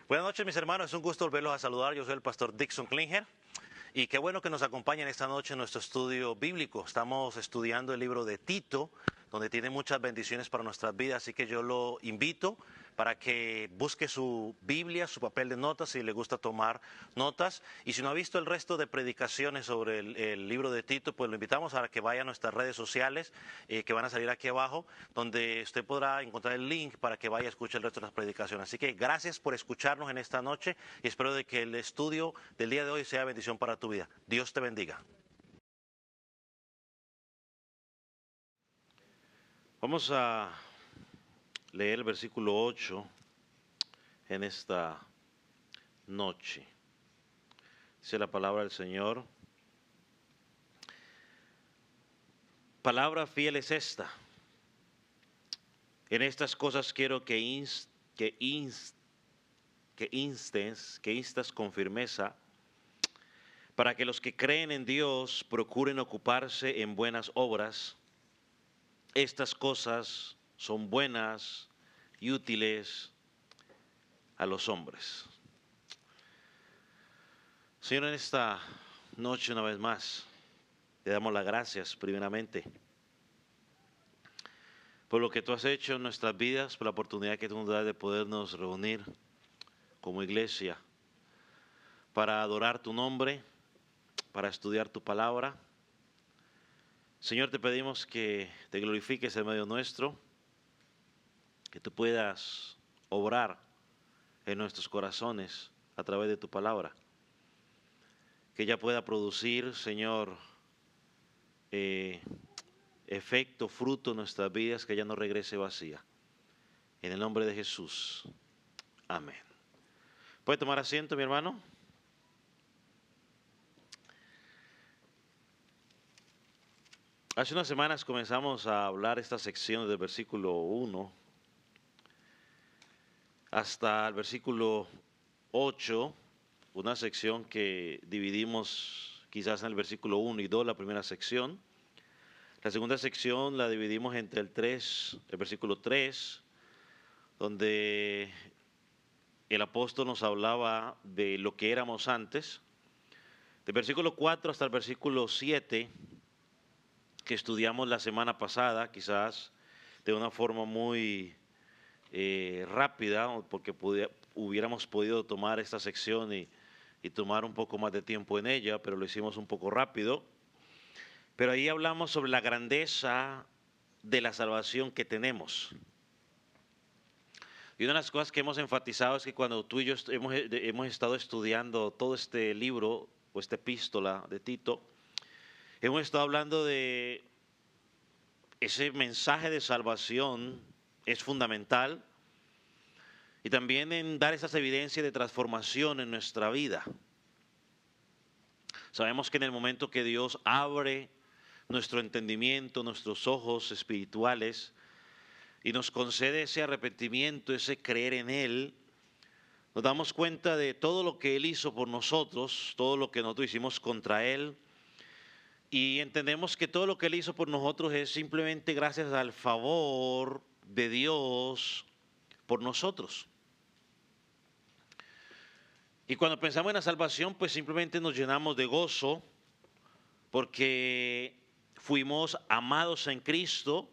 Buenas noches, mis hermanos. Es un gusto volverlos a saludar. Yo soy el pastor Dixon Klinger. Y qué bueno que nos acompañen esta noche en nuestro estudio bíblico. Estamos estudiando el libro de Tito, donde tiene muchas bendiciones para nuestras vidas. Así que yo lo invito para que busque su Biblia, su papel de notas, si le gusta tomar notas. Y si no ha visto el resto de predicaciones sobre el libro de Tito, pues lo invitamos a que vaya a nuestras redes sociales, que van a salir aquí abajo, donde usted podrá encontrar el link para que vaya a escuchar el resto de las predicaciones. Así que gracias por escucharnos en esta noche y espero de que el estudio del día de hoy sea bendición para tu vida. Dios te bendiga. Vamos a leer el versículo 8 en esta noche. Dice la palabra del Señor. Palabra fiel es esta. En estas cosas quiero que instas con firmeza, para que los que creen en Dios procuren ocuparse en buenas obras. Estas cosas son buenas y útiles a los hombres. Señor, en esta noche una vez más te damos las gracias primeramente por lo que tú has hecho en nuestras vidas, por la oportunidad que tú nos das de podernos reunir como iglesia para adorar tu nombre, para estudiar tu palabra. Señor, te pedimos que te glorifiques en medio nuestro, que tú puedas obrar en nuestros corazones a través de tu palabra, que ella pueda producir, Señor, efecto, fruto en nuestras vidas, que ella no regrese vacía. En el nombre de Jesús. Amén. ¿Puede tomar asiento, mi hermano? Hace unas semanas comenzamos a hablar esta sección del versículo 1 hasta el versículo 8, una sección que dividimos quizás en el versículo 1 y 2, la primera sección. La segunda sección la dividimos entre el versículo 3, donde el apóstol nos hablaba de lo que éramos antes. Del versículo 4 hasta el versículo 7, que estudiamos la semana pasada, quizás de una forma muy rápida, porque hubiéramos podido tomar esta sección y tomar un poco más de tiempo en ella, pero lo hicimos un poco rápido. Pero ahí hablamos sobre la grandeza de la salvación que tenemos. Y una de las cosas que hemos enfatizado es que cuando tú y yo hemos estado estudiando todo este libro o esta epístola de Tito, hemos estado hablando de ese mensaje de salvación es fundamental y también en dar esas evidencias de transformación en nuestra vida. Sabemos que en el momento que Dios abre nuestro entendimiento, nuestros ojos espirituales y nos concede ese arrepentimiento, ese creer en Él, nos damos cuenta de todo lo que Él hizo por nosotros, todo lo que nosotros hicimos contra Él, y entendemos que todo lo que Él hizo por nosotros es simplemente gracias al favor de Dios por nosotros. Y cuando pensamos en la salvación, pues simplemente nos llenamos de gozo, porque fuimos amados en Cristo.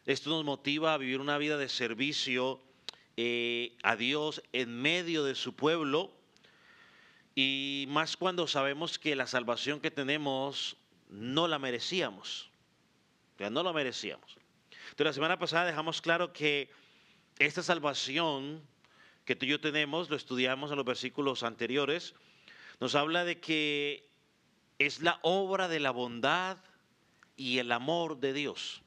Esto nos motiva a vivir una vida de servicio a Dios en medio de su pueblo, y más cuando sabemos que la salvación que tenemos no la merecíamos. No la merecíamos. Entonces la semana pasada dejamos claro que esta salvación que tú y yo tenemos, lo estudiamos en los versículos anteriores, nos habla de que es la obra de la bondad y el amor de Dios.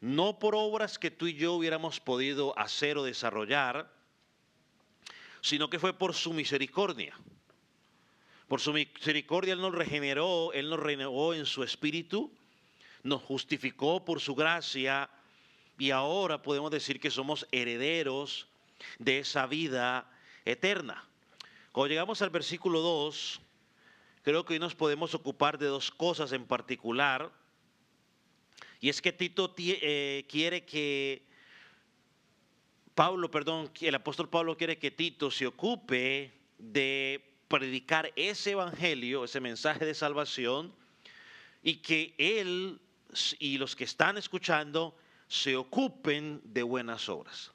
No por obras que tú y yo hubiéramos podido hacer o desarrollar, sino que fue por su misericordia. Por su misericordia Él nos regeneró, Él nos renovó en su espíritu, nos justificó por su gracia y ahora podemos decir que somos herederos de esa vida eterna. Cuando llegamos al versículo 2, creo que hoy nos podemos ocupar de dos cosas en particular. Y es que Tito quiere que el apóstol Pablo quiere que Tito se ocupe de predicar ese evangelio, ese mensaje de salvación, y que él y los que están escuchando se ocupen de buenas obras.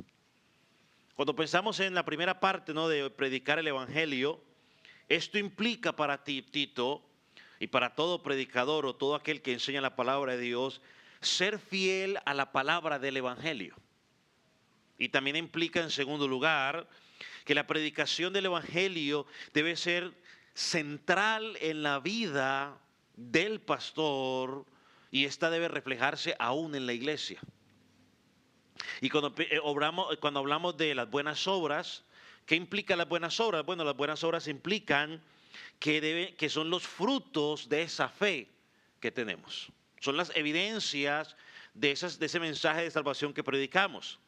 Cuando pensamos en la primera parte, ¿no?, de predicar el evangelio, esto implica para ti, Tito, y para todo predicador o todo aquel que enseña la palabra de Dios, ser fiel a la palabra del evangelio. Y también implica, en segundo lugar, que la predicación del evangelio debe ser central en la vida del pastor y esta debe reflejarse aún en la iglesia. Y cuando hablamos de las buenas obras, ¿qué implican las buenas obras? Bueno, las buenas obras implican que son los frutos de esa fe que tenemos. Son las evidencias de ese mensaje de salvación que predicamos.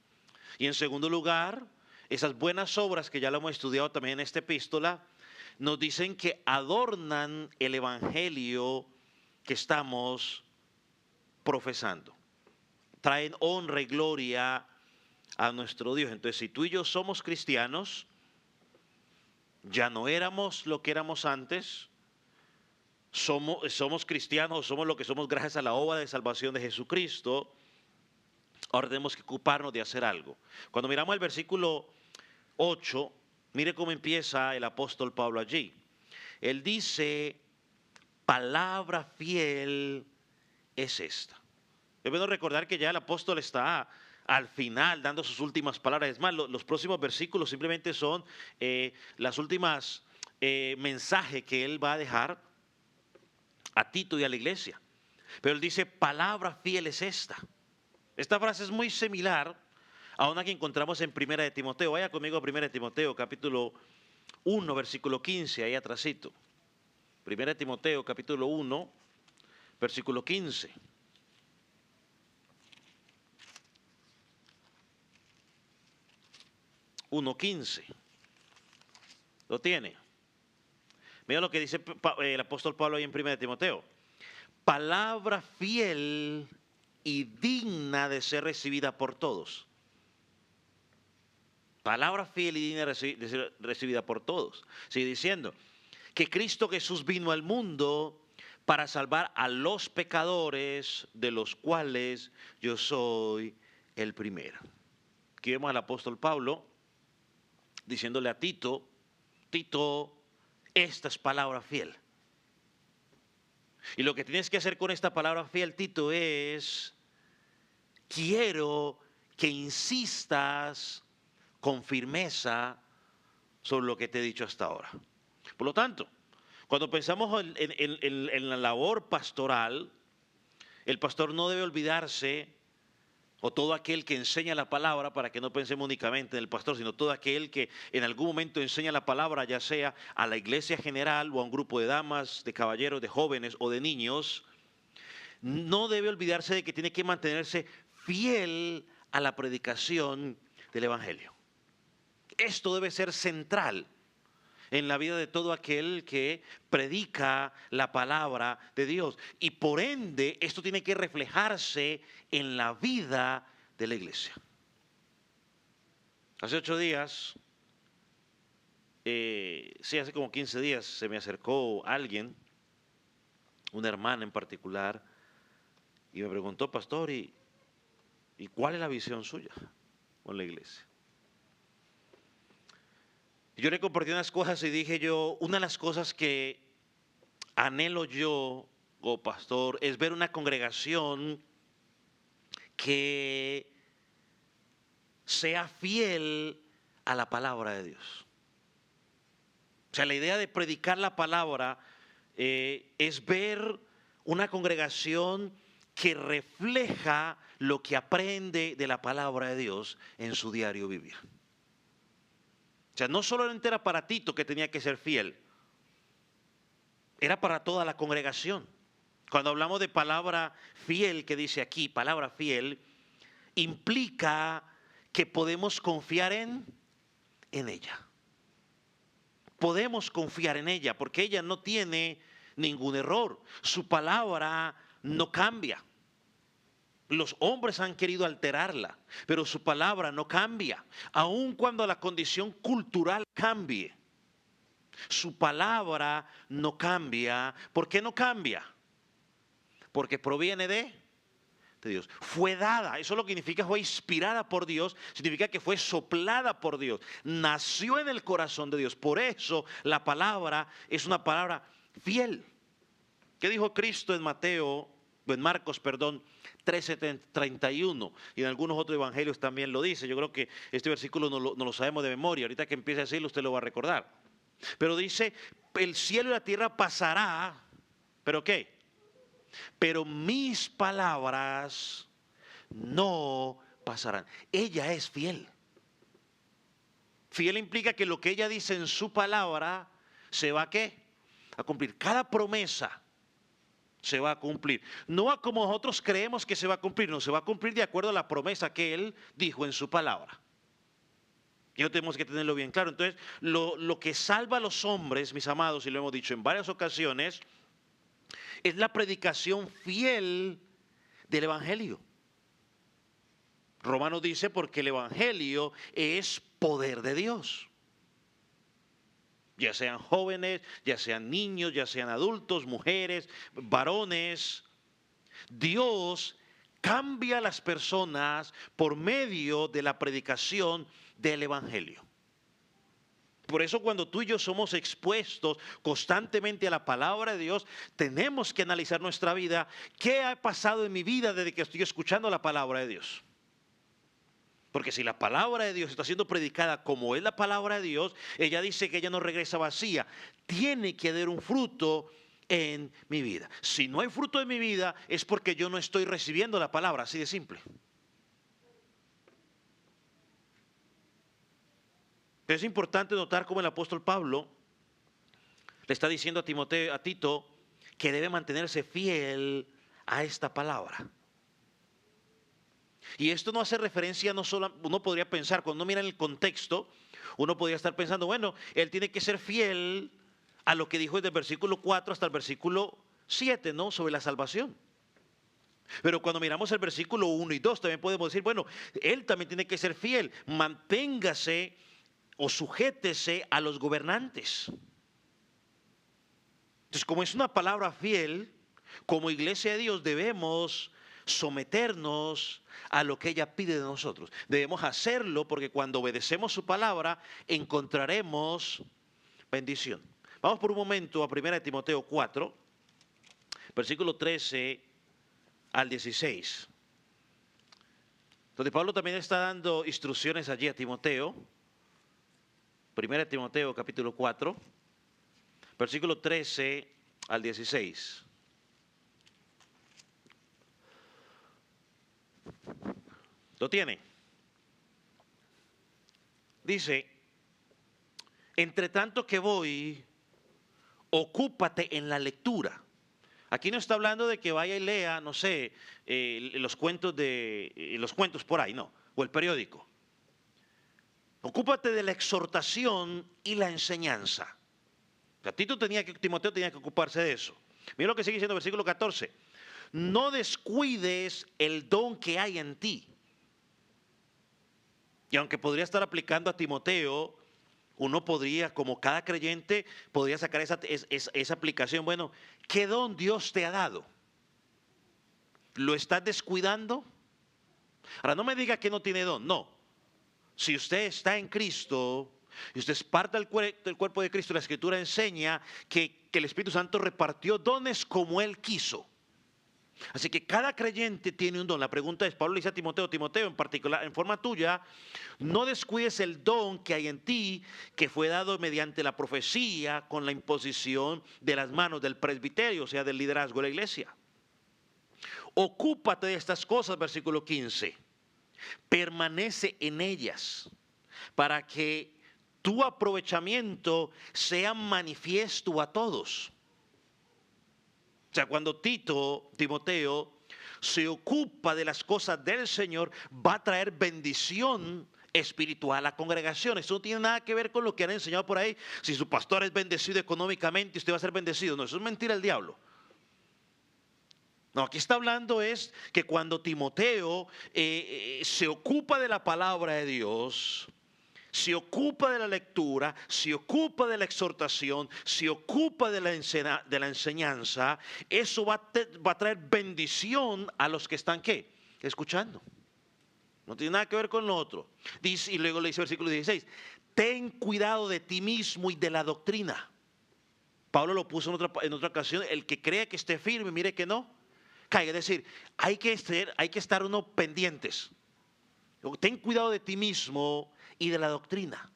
Y en segundo lugar, esas buenas obras que ya lo hemos estudiado también en esta epístola, nos dicen que adornan el evangelio que estamos profesando. Traen honra y gloria a nuestro Dios. Entonces, si tú y yo somos cristianos, ya no éramos lo que éramos antes, somos cristianos, somos lo que somos gracias a la obra de salvación de Jesucristo. Ahora tenemos que ocuparnos de hacer algo. Cuando miramos el versículo 8, mire cómo empieza el apóstol Pablo allí. Él dice, palabra fiel es esta. Debemos recordar que ya el apóstol está al final dando sus últimas palabras. Es más, los próximos versículos simplemente son las últimas mensajes que él va a dejar a Tito y a la iglesia. Pero él dice, palabra fiel es esta. Esta frase es muy similar a una que encontramos en Primera de Timoteo. Vaya conmigo a Primera de Timoteo, capítulo 1, versículo 15, ahí atrásito. Primera de Timoteo, capítulo 1, versículo 15. (1:15) ¿Lo tiene? Mira lo que dice el apóstol Pablo ahí en 1 Timoteo. Palabra fiel y digna de ser recibida por todos. Palabra fiel y digna de ser recibida por todos. Sigue diciendo que Cristo Jesús vino al mundo para salvar a los pecadores, de los cuales yo soy el primero. Aquí vemos al apóstol Pablo diciéndole a Tito, Tito, esta es palabra fiel. Y lo que tienes que hacer con esta palabra fiel, Tito, es, quiero que insistas con firmeza sobre lo que te he dicho hasta ahora. Por lo tanto, cuando pensamos en la labor pastoral, el pastor no debe olvidarse, o todo aquel que enseña la palabra, para que no pensemos únicamente en el pastor, sino todo aquel que en algún momento enseña la palabra, ya sea a la iglesia general o a un grupo de damas, de caballeros, de jóvenes o de niños, no debe olvidarse de que tiene que mantenerse fiel a la predicación del evangelio. Esto debe ser central en la vida de todo aquel que predica la palabra de Dios. Y por ende, esto tiene que reflejarse en la vida de la iglesia. Hace 8 días, hace como 15 días, se me acercó alguien, una hermana en particular, y me preguntó, pastor, ¿y cuál es la visión suya con la iglesia? Yo le compartí unas cosas y dije yo, una de las cosas que anhelo yo, como pastor, es ver una congregación que sea fiel a la palabra de Dios. O sea, la idea de predicar la palabra es ver una congregación que refleja lo que aprende de la palabra de Dios en su diario vivir. O sea, no solamente era para Tito que tenía que ser fiel, era para toda la congregación. Cuando hablamos de palabra fiel, que dice aquí, palabra fiel, implica que podemos confiar en ella. Podemos confiar en ella porque ella no tiene ningún error. Su palabra no cambia. Los hombres han querido alterarla, pero su palabra no cambia. Aun cuando la condición cultural cambie, su palabra no cambia. ¿Por qué no cambia? Porque proviene de Dios. Fue dada, eso lo que significa fue inspirada por Dios, significa que fue soplada por Dios, nació en el corazón de Dios. Por eso la palabra es una palabra fiel. ¿Qué dijo Cristo en Marcos 13:31? Y en algunos otros evangelios también lo dice. Yo creo que este versículo no lo sabemos de memoria. Ahorita que empiece a decirlo usted lo va a recordar. Pero dice, el cielo y la tierra pasará, ¿pero qué? Pero mis palabras no pasarán. Ella es fiel. Fiel implica que lo que ella dice en su palabra se va a ¿qué? A cumplir. Cada promesa se va a cumplir. No a como nosotros creemos que se va a cumplir, no, se va a cumplir de acuerdo a la promesa que Él dijo en su palabra. Y eso tenemos que tenerlo bien claro. Entonces, lo que salva a los hombres, mis amados, y lo hemos dicho en varias ocasiones, es la predicación fiel del Evangelio. Romanos dice, porque el Evangelio es poder de Dios. Ya sean jóvenes, ya sean niños, ya sean adultos, mujeres, varones. Dios cambia a las personas por medio de la predicación del Evangelio. Por eso cuando tú y yo somos expuestos constantemente a la palabra de Dios, tenemos que analizar nuestra vida. ¿Qué ha pasado en mi vida desde que estoy escuchando la palabra de Dios? Porque si la palabra de Dios está siendo predicada como es la palabra de Dios, ella dice que ella no regresa vacía. Tiene que haber un fruto en mi vida. Si no hay fruto en mi vida, es porque yo no estoy recibiendo la palabra, así de simple. Es importante notar cómo el apóstol Pablo le está diciendo a Tito, que debe mantenerse fiel a esta palabra. Y esto no hace referencia, no solo, uno podría pensar, cuando uno mira en el contexto, uno podría estar pensando, bueno, él tiene que ser fiel a lo que dijo desde el versículo 4 hasta el versículo 7, ¿no? Sobre la salvación. Pero cuando miramos el versículo 1 y 2, también podemos decir, bueno, él también tiene que ser fiel, manténgase o sujétese a los gobernantes. Entonces, como es una palabra fiel, como iglesia de Dios debemos someternos a lo que ella pide de nosotros. Debemos hacerlo porque cuando obedecemos su palabra encontraremos bendición. Vamos por un momento a 1 Timoteo 4, versículo 13 al 16. Donde Pablo también está dando instrucciones allí a Timoteo. 1 Timoteo capítulo 4, versículo 13 al 16. ¿Lo tiene? Dice, entre tanto que voy, ocúpate en la lectura. Aquí no está hablando de que vaya y lea, no sé, los cuentos por ahí, no, o el periódico. Ocúpate de la exhortación y la enseñanza. O sea, Timoteo tenía que ocuparse de eso. Mira lo que sigue diciendo el versículo 14. No descuides el don que hay en ti. Y aunque podría estar aplicando a Timoteo, uno podría, como cada creyente, podría sacar esa aplicación. Bueno, ¿qué don Dios te ha dado? ¿Lo estás descuidando? Ahora, no me diga que no tiene don, no. Si usted está en Cristo y usted es parte del cuerpo de Cristo, la Escritura enseña que el Espíritu Santo repartió dones como Él quiso. Así que cada creyente tiene un don. La pregunta es, Pablo le dice a Timoteo en particular, en forma tuya, no descuides el don que hay en ti, que fue dado mediante la profecía con la imposición de las manos del presbiterio, o sea, del liderazgo de la iglesia. Ocúpate de estas cosas, versículo 15. Permanece en ellas para que tu aprovechamiento sea manifiesto a todos. O sea, cuando Timoteo se ocupa de las cosas del Señor, va a traer bendición espiritual a la congregación. Eso no tiene nada que ver con lo que han enseñado por ahí. Si su pastor es bendecido económicamente, usted va a ser bendecido. No, eso es mentira del diablo. No, aquí está hablando es que cuando Timoteo se ocupa de la palabra de Dios, se ocupa de la lectura, se ocupa de la exhortación, se ocupa de la enseñanza, eso va a traer bendición a los que están, ¿qué? Escuchando. No tiene nada que ver con lo otro. Dice, y luego le dice versículo 16, ten cuidado de ti mismo y de la doctrina. Pablo lo puso en otra ocasión, el que crea que esté firme, mire que no caiga. Es decir, hay que estar uno pendientes. Ten cuidado de ti mismo y de la doctrina.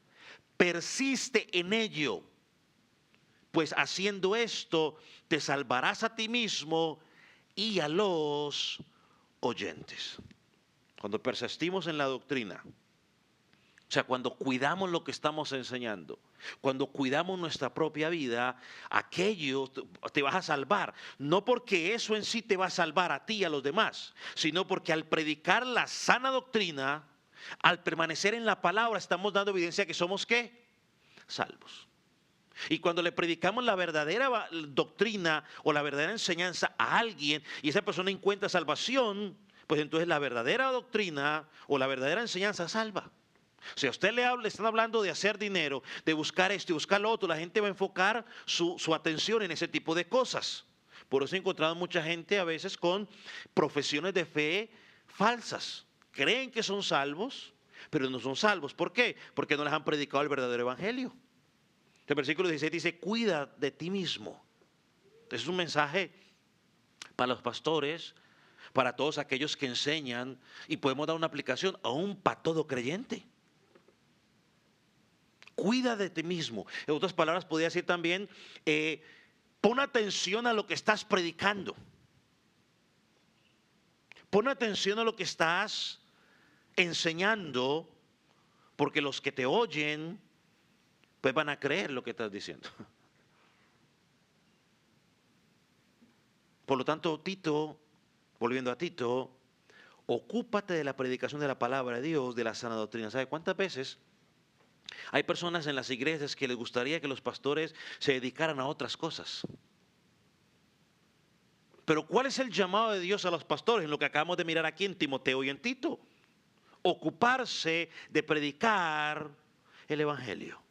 Persiste en ello, pues haciendo esto te salvarás a ti mismo y a los oyentes. Cuando persistimos en la doctrina, o sea, cuando cuidamos lo que estamos enseñando, cuando cuidamos nuestra propia vida, aquello te vas a salvar. No porque eso en sí te va a salvar a ti y a los demás, sino porque al predicar la sana doctrina, al permanecer en la palabra, estamos dando evidencia que somos ¿qué? Salvos. Y cuando le predicamos la verdadera doctrina o la verdadera enseñanza a alguien y esa persona encuentra salvación, pues entonces la verdadera doctrina o la verdadera enseñanza salva. Si a usted le están hablando de hacer dinero, de buscar esto y buscar lo otro, la gente va a enfocar su atención en ese tipo de cosas. Por eso he encontrado mucha gente a veces con profesiones de fe falsas. Creen que son salvos, pero no son salvos. ¿Por qué? Porque no les han predicado el verdadero evangelio. El versículo 16 dice, cuida de ti mismo. Es un mensaje para los pastores, para todos aquellos que enseñan, y podemos dar una aplicación aún para todo creyente. Cuida de ti mismo. En otras palabras, podría decir también, pon atención a lo que estás predicando. Pon atención a lo que estás enseñando, porque los que te oyen, pues van a creer lo que estás diciendo. Por lo tanto, Tito, volviendo a Tito, ocúpate de la predicación de la palabra de Dios, de la sana doctrina. ¿Sabe cuántas veces hay personas en las iglesias que les gustaría que los pastores se dedicaran a otras cosas? Pero ¿cuál es el llamado de Dios a los pastores? En lo que acabamos de mirar aquí en Timoteo y en Tito. Ocuparse de predicar el evangelio,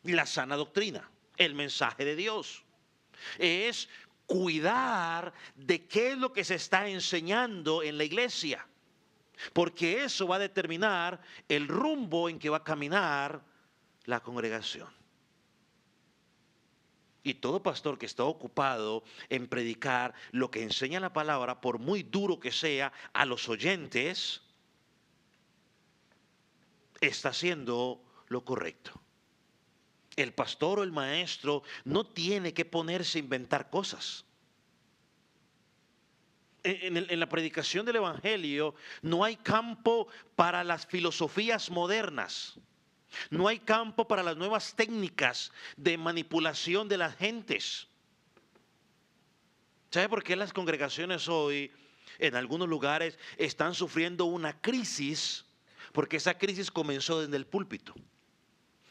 la sana doctrina, el mensaje de Dios. Es cuidar de qué es lo que se está enseñando en la iglesia, porque eso va a determinar el rumbo en que va a caminar la congregación. Y todo pastor que está ocupado en predicar lo que enseña la palabra, por muy duro que sea, a los oyentes, está haciendo lo correcto. El pastor o el maestro no tiene que ponerse a inventar cosas. En la predicación del evangelio no hay campo para las filosofías modernas. No hay campo para las nuevas técnicas de manipulación de las gentes. ¿Sabe por qué las congregaciones hoy, en algunos lugares, están sufriendo una crisis? Porque esa crisis comenzó desde el púlpito.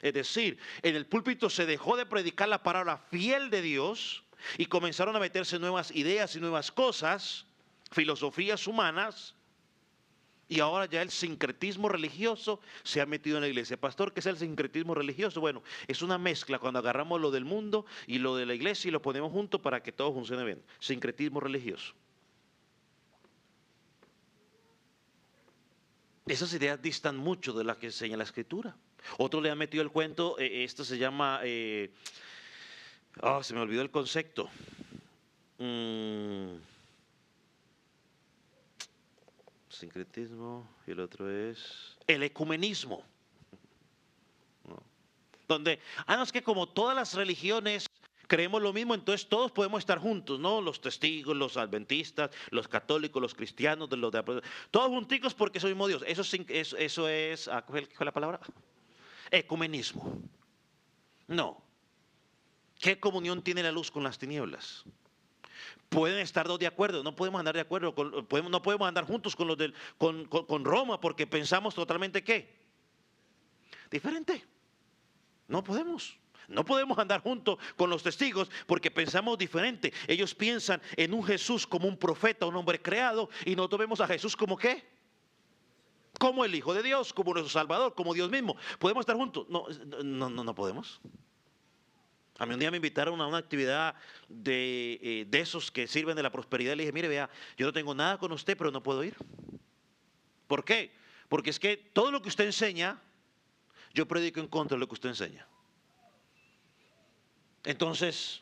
Es decir, en el púlpito se dejó de predicar la palabra fiel de Dios y comenzaron a meterse nuevas ideas y nuevas cosas, filosofías humanas, y ahora ya el sincretismo religioso se ha metido en la iglesia. Pastor, ¿qué es el sincretismo religioso? Bueno, es una mezcla cuando agarramos lo del mundo y lo de la iglesia y lo ponemos juntos para que todo funcione bien. Sincretismo religioso. Esas ideas distan mucho de las que enseña la Escritura. Otro le ha metido el cuento, esto se llama, se me olvidó el concepto. Sincretismo, y el otro es el ecumenismo. ¿No? Donde, no, es que como todas las religiones creemos lo mismo, entonces todos podemos estar juntos, ¿no? Los testigos, los adventistas, los católicos, los cristianos, todos junticos porque es el mismo Dios. Eso es, ¿cuál fue la palabra? Ecumenismo. No. ¿Qué comunión tiene la luz con las tinieblas? Pueden estar dos de acuerdo, no podemos andar de acuerdo, no podemos andar juntos con Roma porque pensamos totalmente ¿qué? Diferente. No podemos. No podemos andar juntos con los testigos porque pensamos diferente. Ellos piensan en un Jesús como un profeta, un hombre creado, y nosotros vemos a Jesús como ¿qué? Como el Hijo de Dios, como nuestro Salvador, como Dios mismo. ¿Podemos estar juntos? No, no podemos. A mí un día me invitaron a una actividad de esos que sirven de la prosperidad. Le dije, mire, vea, yo no tengo nada con usted, pero no puedo ir. ¿Por qué? Porque es que todo lo que usted enseña, yo predico en contra de lo que usted enseña. Entonces,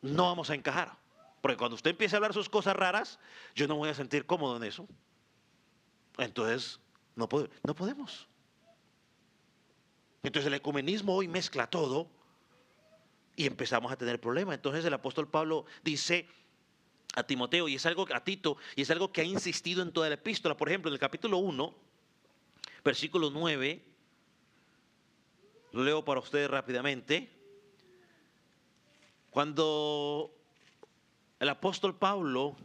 no vamos a encajar. Porque cuando usted empiece a hablar sus cosas raras, yo no voy a sentir cómodo en eso. Entonces, no podemos. Entonces el ecumenismo hoy mezcla todo y empezamos a tener problemas. Entonces el apóstol Pablo dice a Timoteo, y es algo a Tito, y es algo que ha insistido en toda la epístola. Por ejemplo, en el capítulo 1, versículo 9, lo leo para ustedes rápidamente. Cuando el apóstol Pablo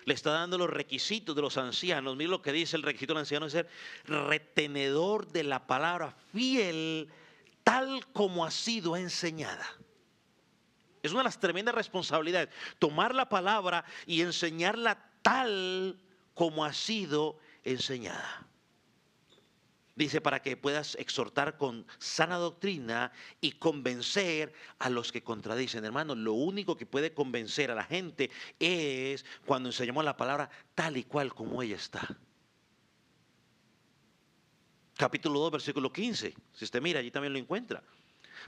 le está dando los requisitos de los ancianos, mire lo que dice el requisito del anciano: es ser retenedor de la palabra, fiel tal como ha sido enseñada. Es una de las tremendas responsabilidades, tomar la palabra y enseñarla tal como ha sido enseñada. Dice, para que puedas exhortar con sana doctrina y convencer a los que contradicen. Hermano, lo único que puede convencer a la gente es cuando enseñamos la palabra tal y cual como ella está. Capítulo 2, versículo 15. Si usted mira, allí también lo encuentra.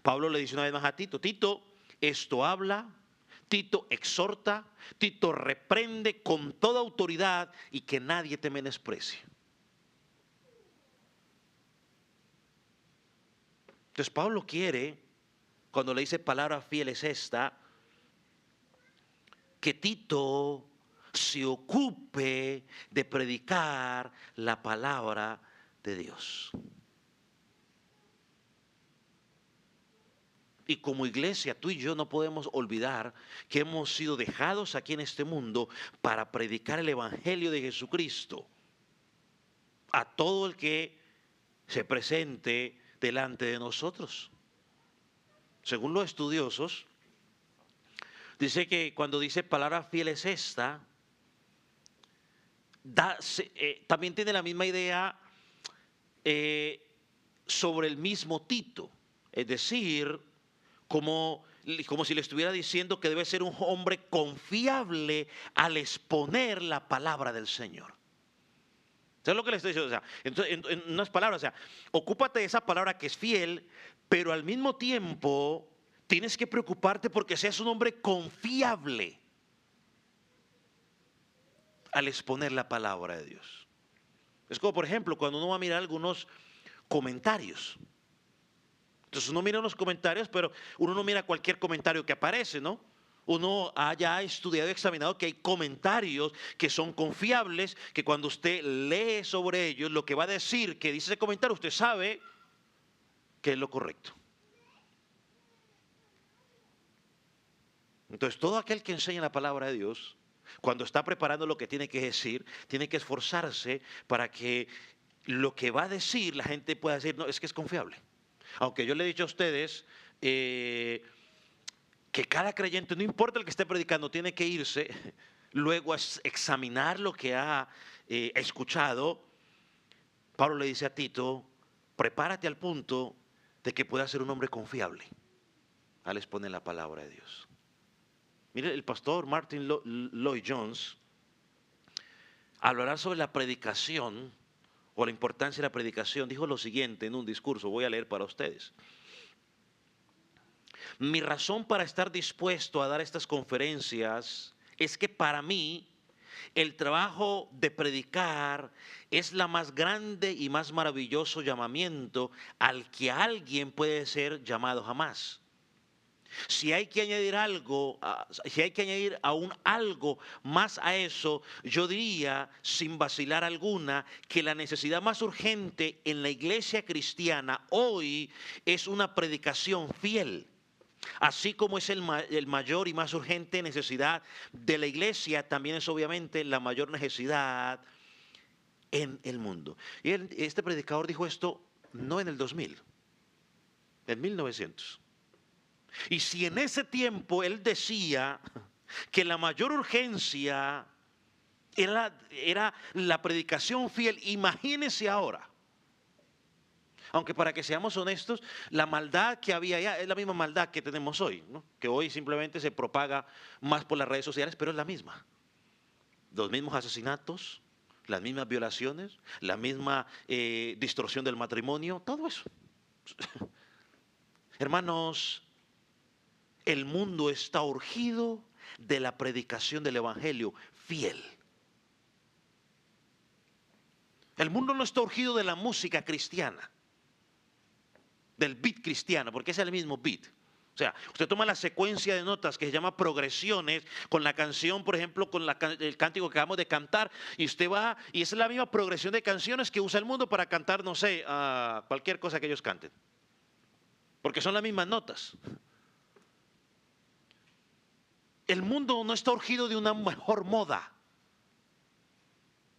Pablo le dice una vez más a Tito: Tito, esto habla, Tito exhorta, Tito reprende con toda autoridad, y que nadie te menosprecie. Entonces Pablo quiere, cuando le dice palabra fiel es esta, que Tito se ocupe de predicar la palabra de Dios. Y como iglesia, tú y yo no podemos olvidar que hemos sido dejados aquí en este mundo para predicar el evangelio de Jesucristo a todo el que se presente delante de nosotros. Según los estudiosos, dice que cuando dice palabra fiel es esta, también tiene la misma idea sobre el mismo Tito. Es decir, como si le estuviera diciendo que debe ser un hombre confiable al exponer la palabra del Señor. ¿Sabes lo que le estoy diciendo? O sea, entonces, en unas palabras, o sea, ocúpate de esa palabra que es fiel, pero al mismo tiempo tienes que preocuparte porque seas un hombre confiable al exponer la palabra de Dios. Es como, por ejemplo, cuando uno va a mirar algunos comentarios. Entonces uno mira unos comentarios, pero uno no mira cualquier comentario que aparece, ¿no? Uno haya estudiado y examinado que hay comentarios que son confiables, que cuando usted lee sobre ellos, lo que va a decir que dice ese comentario, usted sabe que es lo correcto. Entonces todo aquel que enseña la palabra de Dios, cuando está preparando lo que tiene que decir, tiene que esforzarse para que lo que va a decir la gente pueda decir, no, es que es confiable. Aunque yo le he dicho a ustedes que cada creyente, no importa el que esté predicando, tiene que irse luego a examinar lo que ha escuchado. Pablo le dice a Tito, prepárate al punto de que puedas ser un hombre confiable al exponer la palabra de Dios. Mire, el pastor Martin Lloyd Jones, al hablar sobre la predicación o la importancia de la predicación, dijo lo siguiente en un discurso, voy a leer para ustedes. Mi razón para estar dispuesto a dar estas conferencias es que para mí el trabajo de predicar es la más grande y más maravilloso llamamiento al que alguien puede ser llamado jamás. Si hay que añadir algo, si hay que añadir aún algo más a eso, yo diría, sin vacilar alguna, que la necesidad más urgente en la iglesia cristiana hoy es una predicación fiel. Así como es el mayor y más urgente necesidad de la iglesia, también es obviamente la mayor necesidad en el mundo. Y este predicador dijo esto no en el 2000, en 1900. Y si en ese tiempo él decía que la mayor urgencia era la predicación fiel, imagínese ahora. Aunque para que seamos honestos, la maldad que había allá es la misma maldad que tenemos hoy, ¿no? Que hoy simplemente se propaga más por las redes sociales, pero es la misma. Los mismos asesinatos, las mismas violaciones, la misma distorsión del matrimonio, todo eso. Hermanos, el mundo está urgido de la predicación del evangelio fiel. El mundo no está urgido de la música cristiana, del beat cristiano, porque es el mismo beat. O sea, usted toma la secuencia de notas que se llama progresiones con la canción, por ejemplo, con el cántico que acabamos de cantar, y usted va, y esa es la misma progresión de canciones que usa el mundo para cantar, no sé, cualquier cosa que ellos canten. Porque son las mismas notas. El mundo no está urgido de una mejor moda.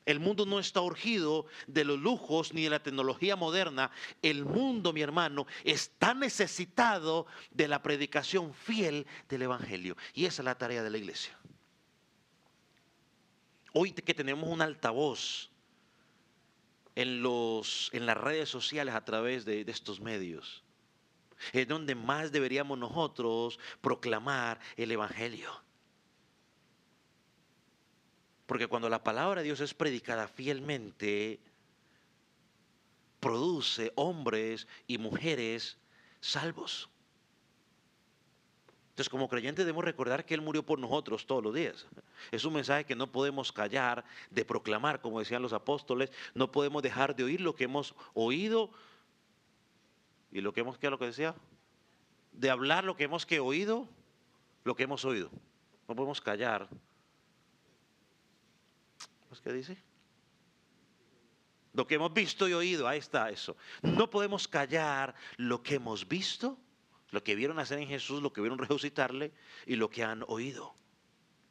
El mundo no está urgido de los lujos ni de la tecnología moderna. El mundo, mi hermano, está necesitado de la predicación fiel del evangelio. Y esa es la tarea de la iglesia. Hoy que tenemos un altavoz en las redes sociales a través de estos medios, es donde más deberíamos nosotros proclamar el evangelio. Porque cuando la palabra de Dios es predicada fielmente, produce hombres y mujeres salvos. Entonces, como creyentes debemos recordar que Él murió por nosotros todos los días. Es un mensaje que no podemos callar de proclamar, como decían los apóstoles. No podemos dejar de oír lo que hemos oído y lo que hemos, ¿qué es lo que decía? De hablar lo que hemos oído, lo que hemos oído. No podemos callar. ¿Qué dice? Lo que hemos visto y oído, ahí está eso. No podemos callar lo que hemos visto, lo que vieron hacer en Jesús, lo que vieron resucitarle y lo que han oído.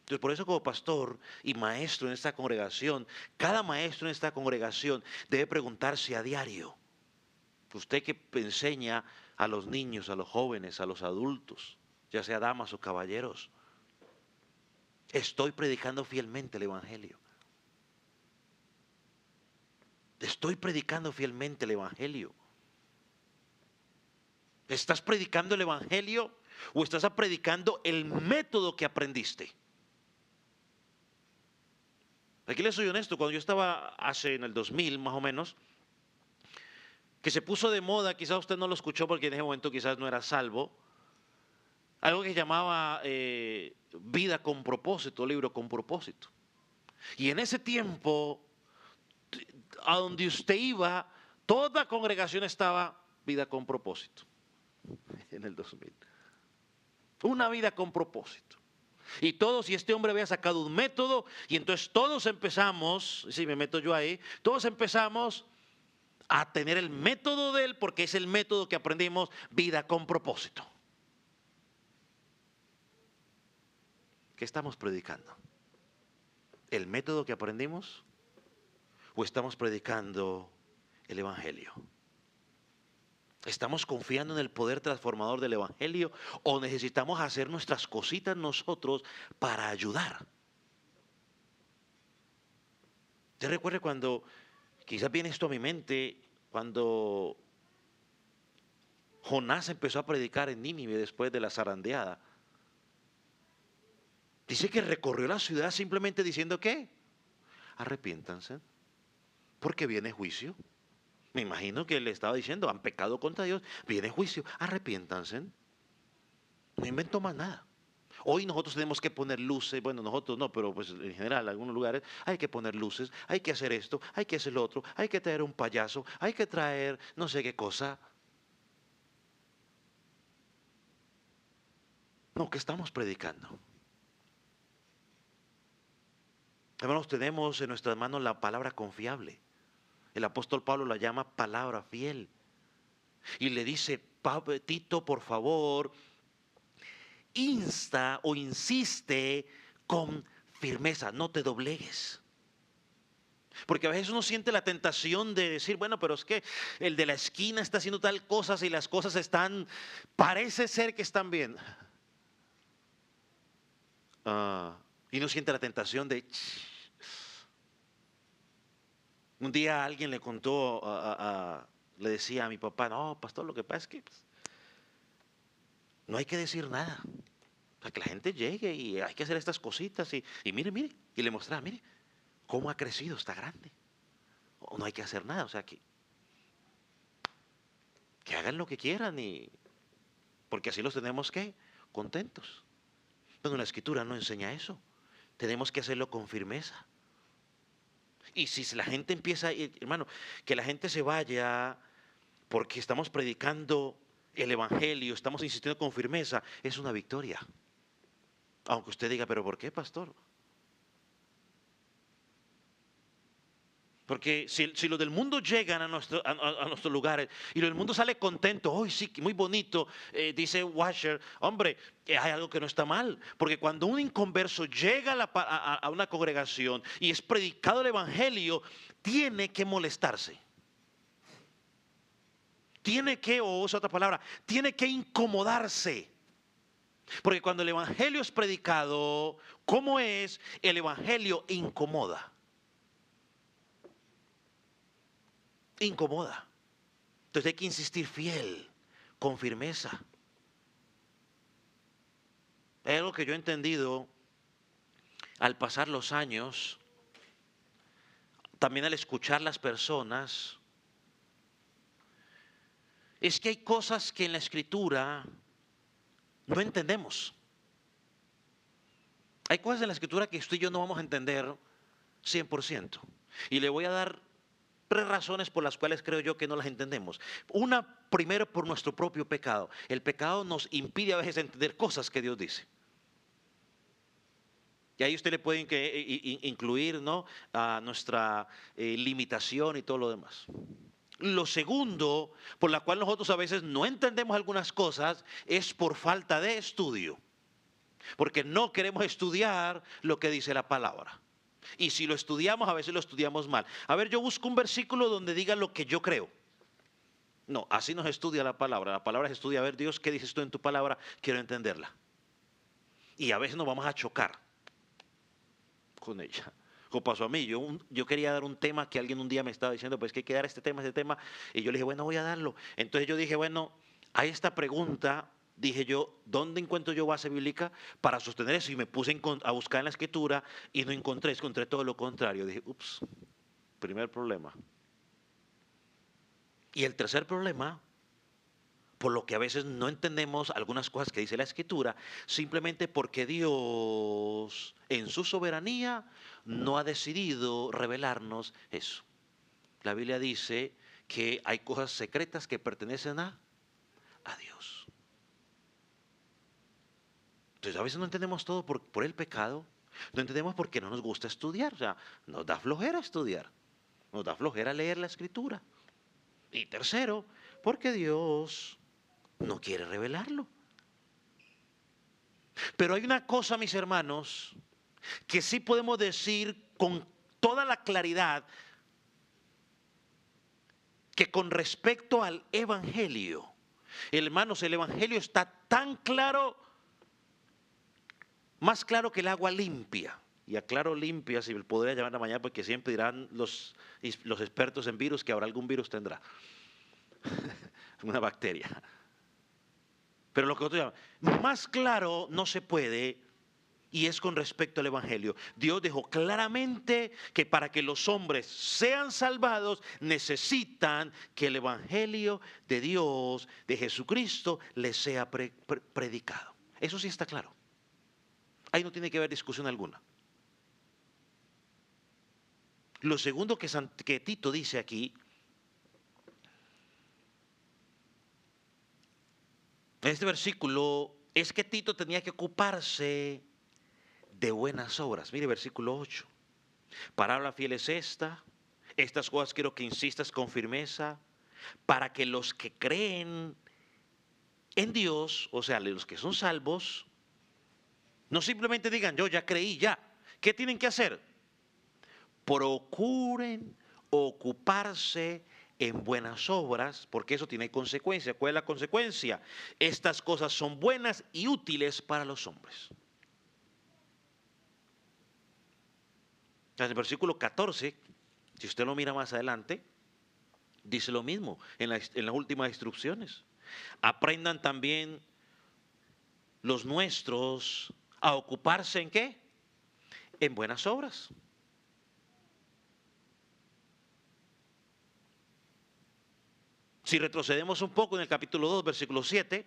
Entonces, por eso como pastor y maestro en esta congregación, cada maestro en esta congregación debe preguntarse a diario. Usted que enseña a los niños, a los jóvenes, a los adultos, ya sea damas o caballeros, ¿estoy predicando fielmente el evangelio? Estoy predicando fielmente el evangelio. ¿Estás predicando el evangelio o estás predicando el método que aprendiste? Aquí les soy honesto, cuando yo estaba en el 2000 más o menos, que se puso de moda, quizás usted no lo escuchó porque en ese momento quizás no era salvo, algo que se llamaba Vida con propósito, libro con propósito. Y en ese tiempo, a donde usted iba, toda congregación estaba vida con propósito. En el 2000. Una vida con propósito. Y todos, y este hombre había sacado un método, y entonces todos empezamos, si me meto yo ahí, todos empezamos a tener el método de él, porque es el método que aprendimos, vida con propósito. ¿Qué estamos predicando? ¿El método que aprendimos? ¿O estamos predicando el evangelio? ¿Estamos confiando en el poder transformador del evangelio o necesitamos hacer nuestras cositas nosotros para ayudar? Te recuerdo cuando, quizás viene esto a mi mente, cuando Jonás empezó a predicar en Nínive después de la zarandeada. Dice que recorrió la ciudad simplemente diciendo ¿qué? Arrepiéntanse, porque viene juicio. Me imagino que le estaba diciendo, han pecado contra Dios, viene juicio, arrepiéntanse. No inventó más nada. Hoy nosotros tenemos que poner luces, bueno, nosotros no, pero pues en general, en algunos lugares hay que poner luces, hay que hacer esto, hay que hacer lo otro, hay que traer un payaso, hay que traer no sé qué cosa. No, ¿qué estamos predicando? Hermanos, tenemos en nuestras manos la palabra confiable. El apóstol Pablo la llama palabra fiel. Y le dice, Tito, por favor, insta o insiste con firmeza, no te doblegues. Porque a veces uno siente la tentación de decir, bueno, pero es que el de la esquina está haciendo tal cosa y las cosas están, parece ser que están bien. Y uno siente la tentación de... Un día alguien le contó, le decía a mi papá, no, pastor, lo que pasa es que pues, no hay que decir nada. Para que la gente llegue y hay que hacer estas cositas. Y mire, mire, y le mostraba, mire, cómo ha crecido, está grande. O no hay que hacer nada, o sea, que hagan lo que quieran, porque así los tenemos que contentos. Pero la escritura no enseña eso. Tenemos que hacerlo con firmeza. Y si la gente empieza, hermano, que la gente se vaya porque estamos predicando el evangelio, estamos insistiendo con firmeza, es una victoria. Aunque usted diga, pero ¿por qué, pastor? Porque si los del mundo llegan a nuestros lugares y los del mundo sale contento, hoy sí, muy bonito, dice Washer, hombre, hay algo que no está mal. Porque cuando un inconverso llega a una congregación y es predicado el evangelio, tiene que molestarse. Tiene que, o es otra palabra, tiene que incomodarse. Porque cuando el evangelio es predicado, ¿cómo es? El evangelio incomoda. Incomoda. Entonces hay que insistir fiel, con firmeza. Es algo que yo he entendido al pasar los años, también al escuchar las personas, es que hay cosas que en la escritura no entendemos. Hay cosas en la escritura que usted y yo no vamos a entender 100%. Y le voy a dar 3 razones por las cuales creo yo que no las entendemos. Una, primero, por nuestro propio pecado. El pecado nos impide a veces entender cosas que Dios dice. Y ahí usted le puede incluir, ¿no?, a nuestra limitación y todo lo demás. Lo segundo, por la cual nosotros a veces no entendemos algunas cosas, es por falta de estudio. Porque no queremos estudiar lo que dice la palabra. Y si lo estudiamos, a veces lo estudiamos mal. A ver, yo busco un versículo donde diga lo que yo creo. No, así no se estudia la palabra. La palabra se estudia, a ver, Dios, ¿qué dices tú en tu palabra? Quiero entenderla. Y a veces nos vamos a chocar con ella. Como pasó a mí, yo quería dar un tema que alguien un día me estaba diciendo, pues que hay que dar este tema, y yo le dije, bueno, voy a darlo. Entonces yo dije, bueno, hay esta pregunta, dije yo, ¿dónde encuentro yo base bíblica para sostener eso? Y me puse a buscar en la escritura y no encontré todo lo contrario. Dije, ups, primer problema. Y el tercer problema, por lo que a veces no entendemos algunas cosas que dice la escritura, simplemente porque Dios en su soberanía no ha decidido revelarnos eso. La Biblia dice que hay cosas secretas que pertenecen a Dios. Entonces a veces no entendemos todo por el pecado, no entendemos porque no nos gusta estudiar, o sea, nos da flojera estudiar, nos da flojera leer la escritura. Y tercero, porque Dios no quiere revelarlo. Pero hay una cosa, mis hermanos, que sí podemos decir con toda la claridad, que con respecto al evangelio, hermanos, el evangelio está tan claro, más claro que el agua limpia. Y aclaro limpia, si podría llamar mañana, porque siempre dirán los expertos en virus que ahora algún virus tendrá. Una bacteria. Pero lo que otro llama, más claro no se puede, y es con respecto al evangelio. Dios dejó claramente que para que los hombres sean salvados necesitan que el evangelio de Dios, de Jesucristo, les sea predicado. Eso sí está claro. Ahí no tiene que haber discusión alguna. Lo segundo que Tito dice aquí, en este versículo, es que Tito tenía que ocuparse de buenas obras. Mire, versículo 8. Palabra fiel es estas cosas quiero que insistas con firmeza, para que los que creen en Dios, o sea, los que son salvos, no simplemente digan, yo ya creí, ya. ¿Qué tienen que hacer? procuren ocuparse en buenas obras, porque eso tiene consecuencia. ¿Cuál es la consecuencia? Estas cosas son buenas y útiles para los hombres. En el versículo 14, si usted lo mira más adelante, dice lo mismo en las últimas instrucciones. Aprendan también los nuestros a ocuparse ¿en qué? En buenas obras. Si retrocedemos un poco en el capítulo 2, versículo 7,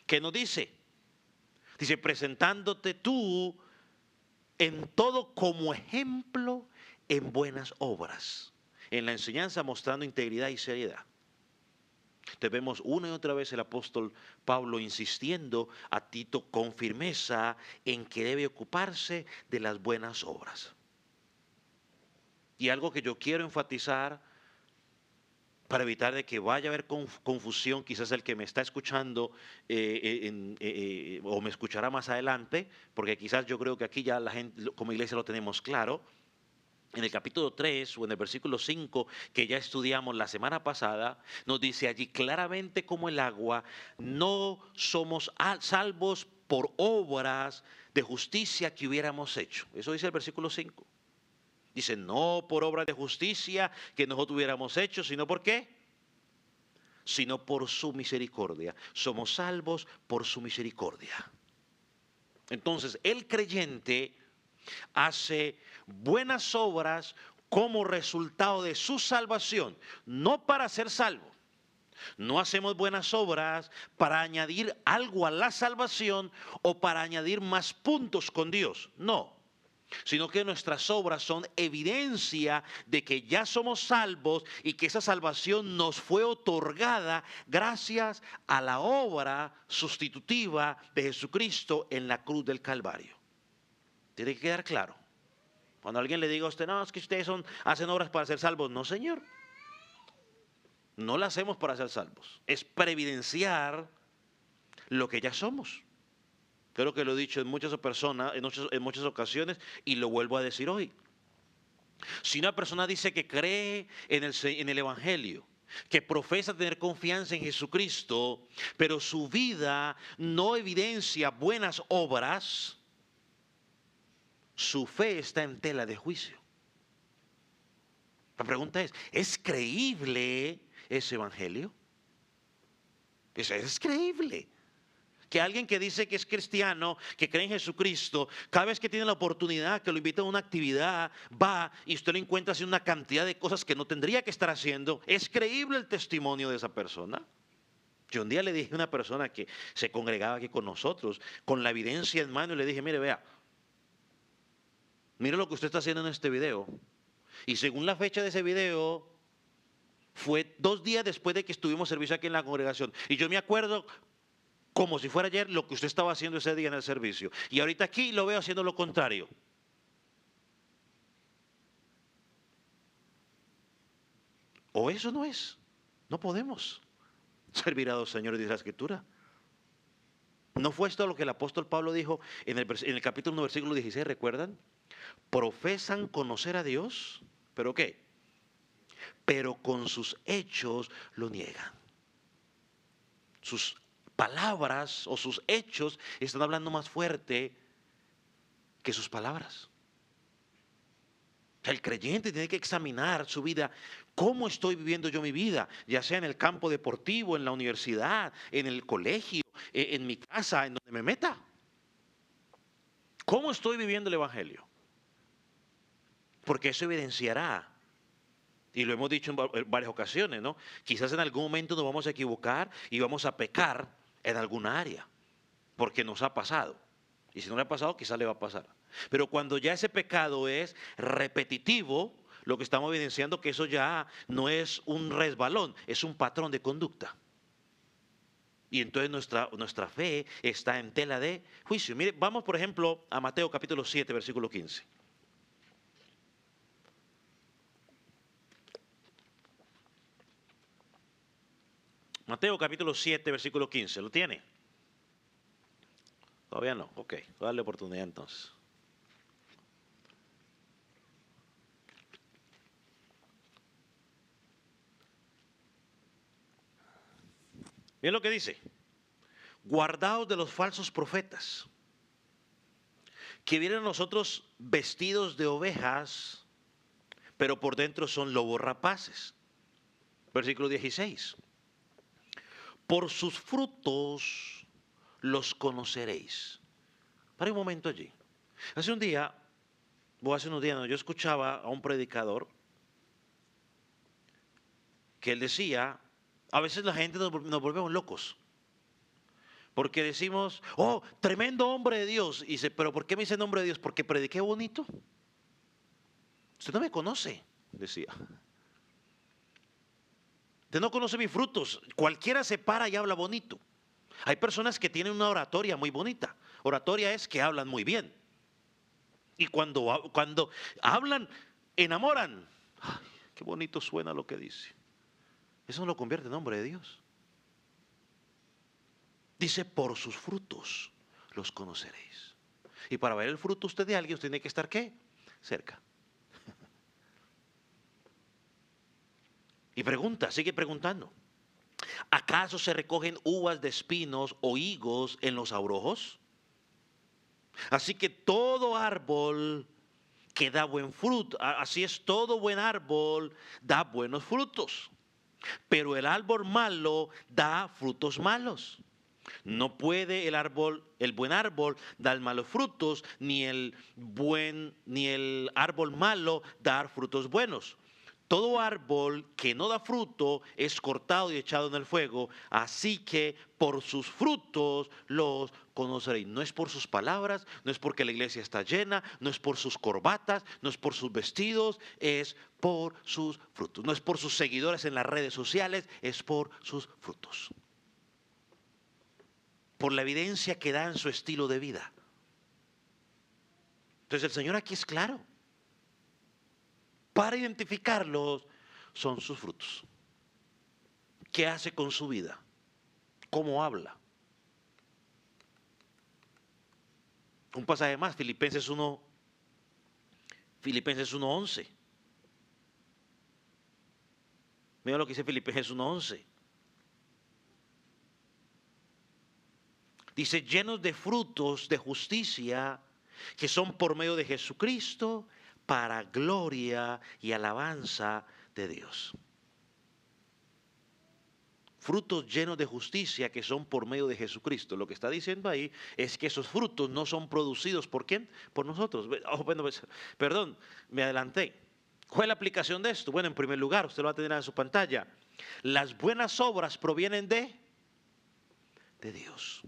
¿qué nos dice? Dice, presentándote tú en todo como ejemplo en buenas obras, en la enseñanza mostrando integridad y seriedad. Entonces vemos una y otra vez el apóstol Pablo insistiendo a Tito con firmeza en que debe ocuparse de las buenas obras. Y algo que yo quiero enfatizar para evitar de que vaya a haber confusión, quizás el que me está escuchando o me escuchará más adelante, porque quizás yo creo que aquí ya la gente como iglesia lo tenemos claro. En el capítulo 3 o en el versículo 5 que ya estudiamos la semana pasada, nos dice allí claramente como el agua, no somos salvos por obras de justicia que hubiéramos hecho. Eso dice el versículo 5. Dice, no por obras de justicia que nosotros hubiéramos hecho, sino ¿por qué? Sino por su misericordia. Somos salvos por su misericordia. Entonces, el creyente hace buenas obras como resultado de su salvación, no para ser salvo. No hacemos buenas obras para añadir algo a la salvación o para añadir más puntos con Dios. No, sino que nuestras obras son evidencia de que ya somos salvos y que esa salvación nos fue otorgada gracias a la obra sustitutiva de Jesucristo en la cruz del Calvario. Tiene que quedar claro. Cuando alguien le diga a usted, no, es que ustedes hacen obras para ser salvos. No, señor. No las hacemos para ser salvos. Es para evidenciar lo que ya somos. Creo que lo he dicho en muchas personas, en muchas ocasiones, y lo vuelvo a decir hoy. Si una persona dice que cree en el Evangelio, que profesa tener confianza en Jesucristo, pero su vida no evidencia buenas obras, su fe está en tela de juicio. La pregunta ¿es creíble ese evangelio? Es creíble. Que alguien que dice que es cristiano, que cree en Jesucristo, cada vez que tiene la oportunidad, que lo invita a una actividad, va y usted lo encuentra haciendo una cantidad de cosas que no tendría que estar haciendo. ¿Es creíble el testimonio de esa persona? Yo un día le dije a una persona que se congregaba aquí con nosotros, con la evidencia en mano, y le dije, mire, vea, mire lo que usted está haciendo en este video. Y según la fecha de ese video, fue 2 días después de que estuvimos servicio aquí en la congregación. Y yo me acuerdo como si fuera ayer lo que usted estaba haciendo ese día en el servicio. Y ahorita aquí lo veo haciendo lo contrario. O eso no es. No podemos servir a dos señores, dice la Escritura. ¿No fue esto lo que el apóstol Pablo dijo en el capítulo 1, versículo 16, recuerdan? Profesan conocer a Dios, ¿pero qué? Pero con sus hechos lo niegan. Sus palabras o sus hechos están hablando más fuerte que sus palabras. El creyente tiene que examinar su vida. ¿Cómo estoy viviendo yo mi vida? Ya sea en el campo deportivo, en la universidad, en el colegio, en mi casa, en donde me meta. ¿Cómo estoy viviendo el evangelio? Porque eso evidenciará. Y lo hemos dicho en varias ocasiones, ¿no? Quizás en algún momento nos vamos a equivocar y vamos a pecar en alguna área, porque nos ha pasado. Y si no le ha pasado, quizás le va a pasar. Pero cuando ya ese pecado es repetitivo, lo que estamos evidenciando que eso ya no es un resbalón, es un patrón de conducta. Y entonces nuestra fe está en tela de juicio. Mire, vamos por ejemplo a Mateo capítulo 7, versículo 15. Mateo capítulo 7, versículo 15. ¿Lo tiene? Todavía no. Ok, voy a darle oportunidad entonces. Miren lo que dice. Guardaos de los falsos profetas, que vienen a nosotros vestidos de ovejas, pero por dentro son lobos rapaces. Versículo 16. Por sus frutos los conoceréis. Para un momento allí. Hace unos días, yo escuchaba a un predicador que él decía, a veces la gente nos volvemos locos. Porque decimos, oh, tremendo hombre de Dios. Y dice, pero ¿por qué me dice nombre de Dios? Porque prediqué bonito. Usted no me conoce, decía. Usted no conoce mis frutos. Cualquiera se para y habla bonito. Hay personas que tienen una oratoria muy bonita. Oratoria es que hablan muy bien. Y cuando hablan, enamoran. Ay, qué bonito suena lo que dice. Eso no lo convierte en hombre de Dios. Dice, por sus frutos los conoceréis. Y para ver el fruto usted de alguien, usted tiene que estar, ¿qué? Cerca. Y pregunta, sigue preguntando. ¿Acaso se recogen uvas de espinos o higos en los abrojos? Así que todo árbol que da buen fruto, así es, todo buen árbol da buenos frutos. Pero el árbol malo da frutos malos. No puede el buen árbol dar malos frutos, ni el árbol malo dar frutos buenos. Todo árbol que no da fruto es cortado y echado en el fuego, así que por sus frutos los conoceréis. No es por sus palabras, no es porque la iglesia está llena, no es por sus corbatas, no es por sus vestidos, es por sus frutos. No es por sus seguidores en las redes sociales, es por sus frutos. Por la evidencia que da en su estilo de vida. Entonces el Señor aquí es claro. Para identificarlos son sus frutos. ¿Qué hace con su vida? ¿Cómo habla? Un pasaje más, Filipenses 1:11. Mira lo que dice Filipenses 1:11. Dice, llenos de frutos de justicia que son por medio de Jesucristo para gloria y alabanza de Dios. Frutos llenos de justicia que son por medio de Jesucristo. Lo que está diciendo ahí es que esos frutos no son producidos ¿por quién? Por nosotros. Oh, bueno, perdón, me adelanté. ¿Cuál es la aplicación de esto? Bueno, en primer lugar, usted lo va a tener en su pantalla. Las buenas obras provienen de Dios.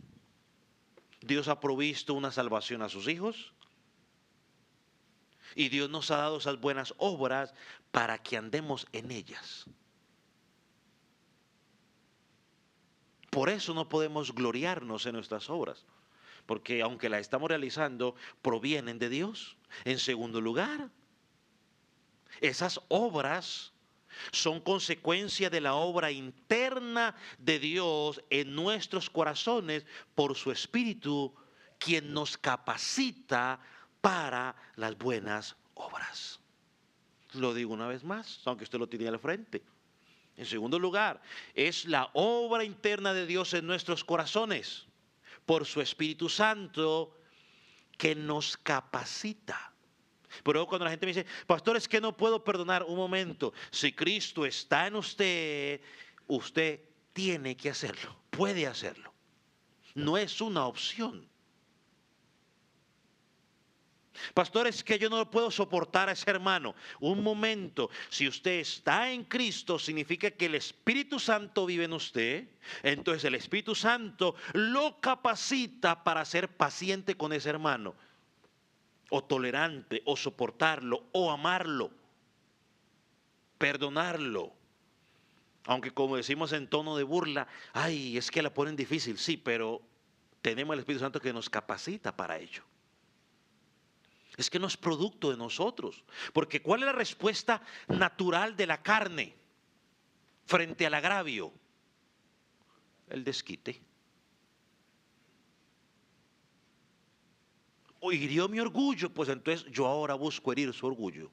Dios ha provisto una salvación a sus hijos. Y Dios nos ha dado esas buenas obras para que andemos en ellas. Por eso no podemos gloriarnos en nuestras obras, porque aunque las estamos realizando, provienen de Dios. En segundo lugar, esas obras son consecuencia de la obra interna de Dios en nuestros corazones por su Espíritu, quien nos capacita para las buenas obras. Lo digo una vez más, aunque usted lo tiene al frente. En segundo lugar, es la obra interna de Dios en nuestros corazones por su Espíritu Santo que nos capacita. Pero cuando la gente me dice, pastor, es que no puedo perdonar, un momento, si Cristo está en usted, usted tiene que hacerlo, puede hacerlo. No es una opción. Pastor, es que yo no puedo soportar a ese hermano. Un momento, si usted está en Cristo, significa que el Espíritu Santo vive en usted. Entonces el Espíritu Santo lo capacita para ser paciente con ese hermano, o tolerante, o soportarlo, o amarlo, perdonarlo. Aunque como decimos en tono de burla, ay, es que la ponen difícil. Sí, pero tenemos el Espíritu Santo que nos capacita para ello. Es que no es producto de nosotros. Porque ¿cuál es la respuesta natural de la carne frente al agravio? El desquite. O hirió mi orgullo, pues entonces yo ahora busco herir su orgullo.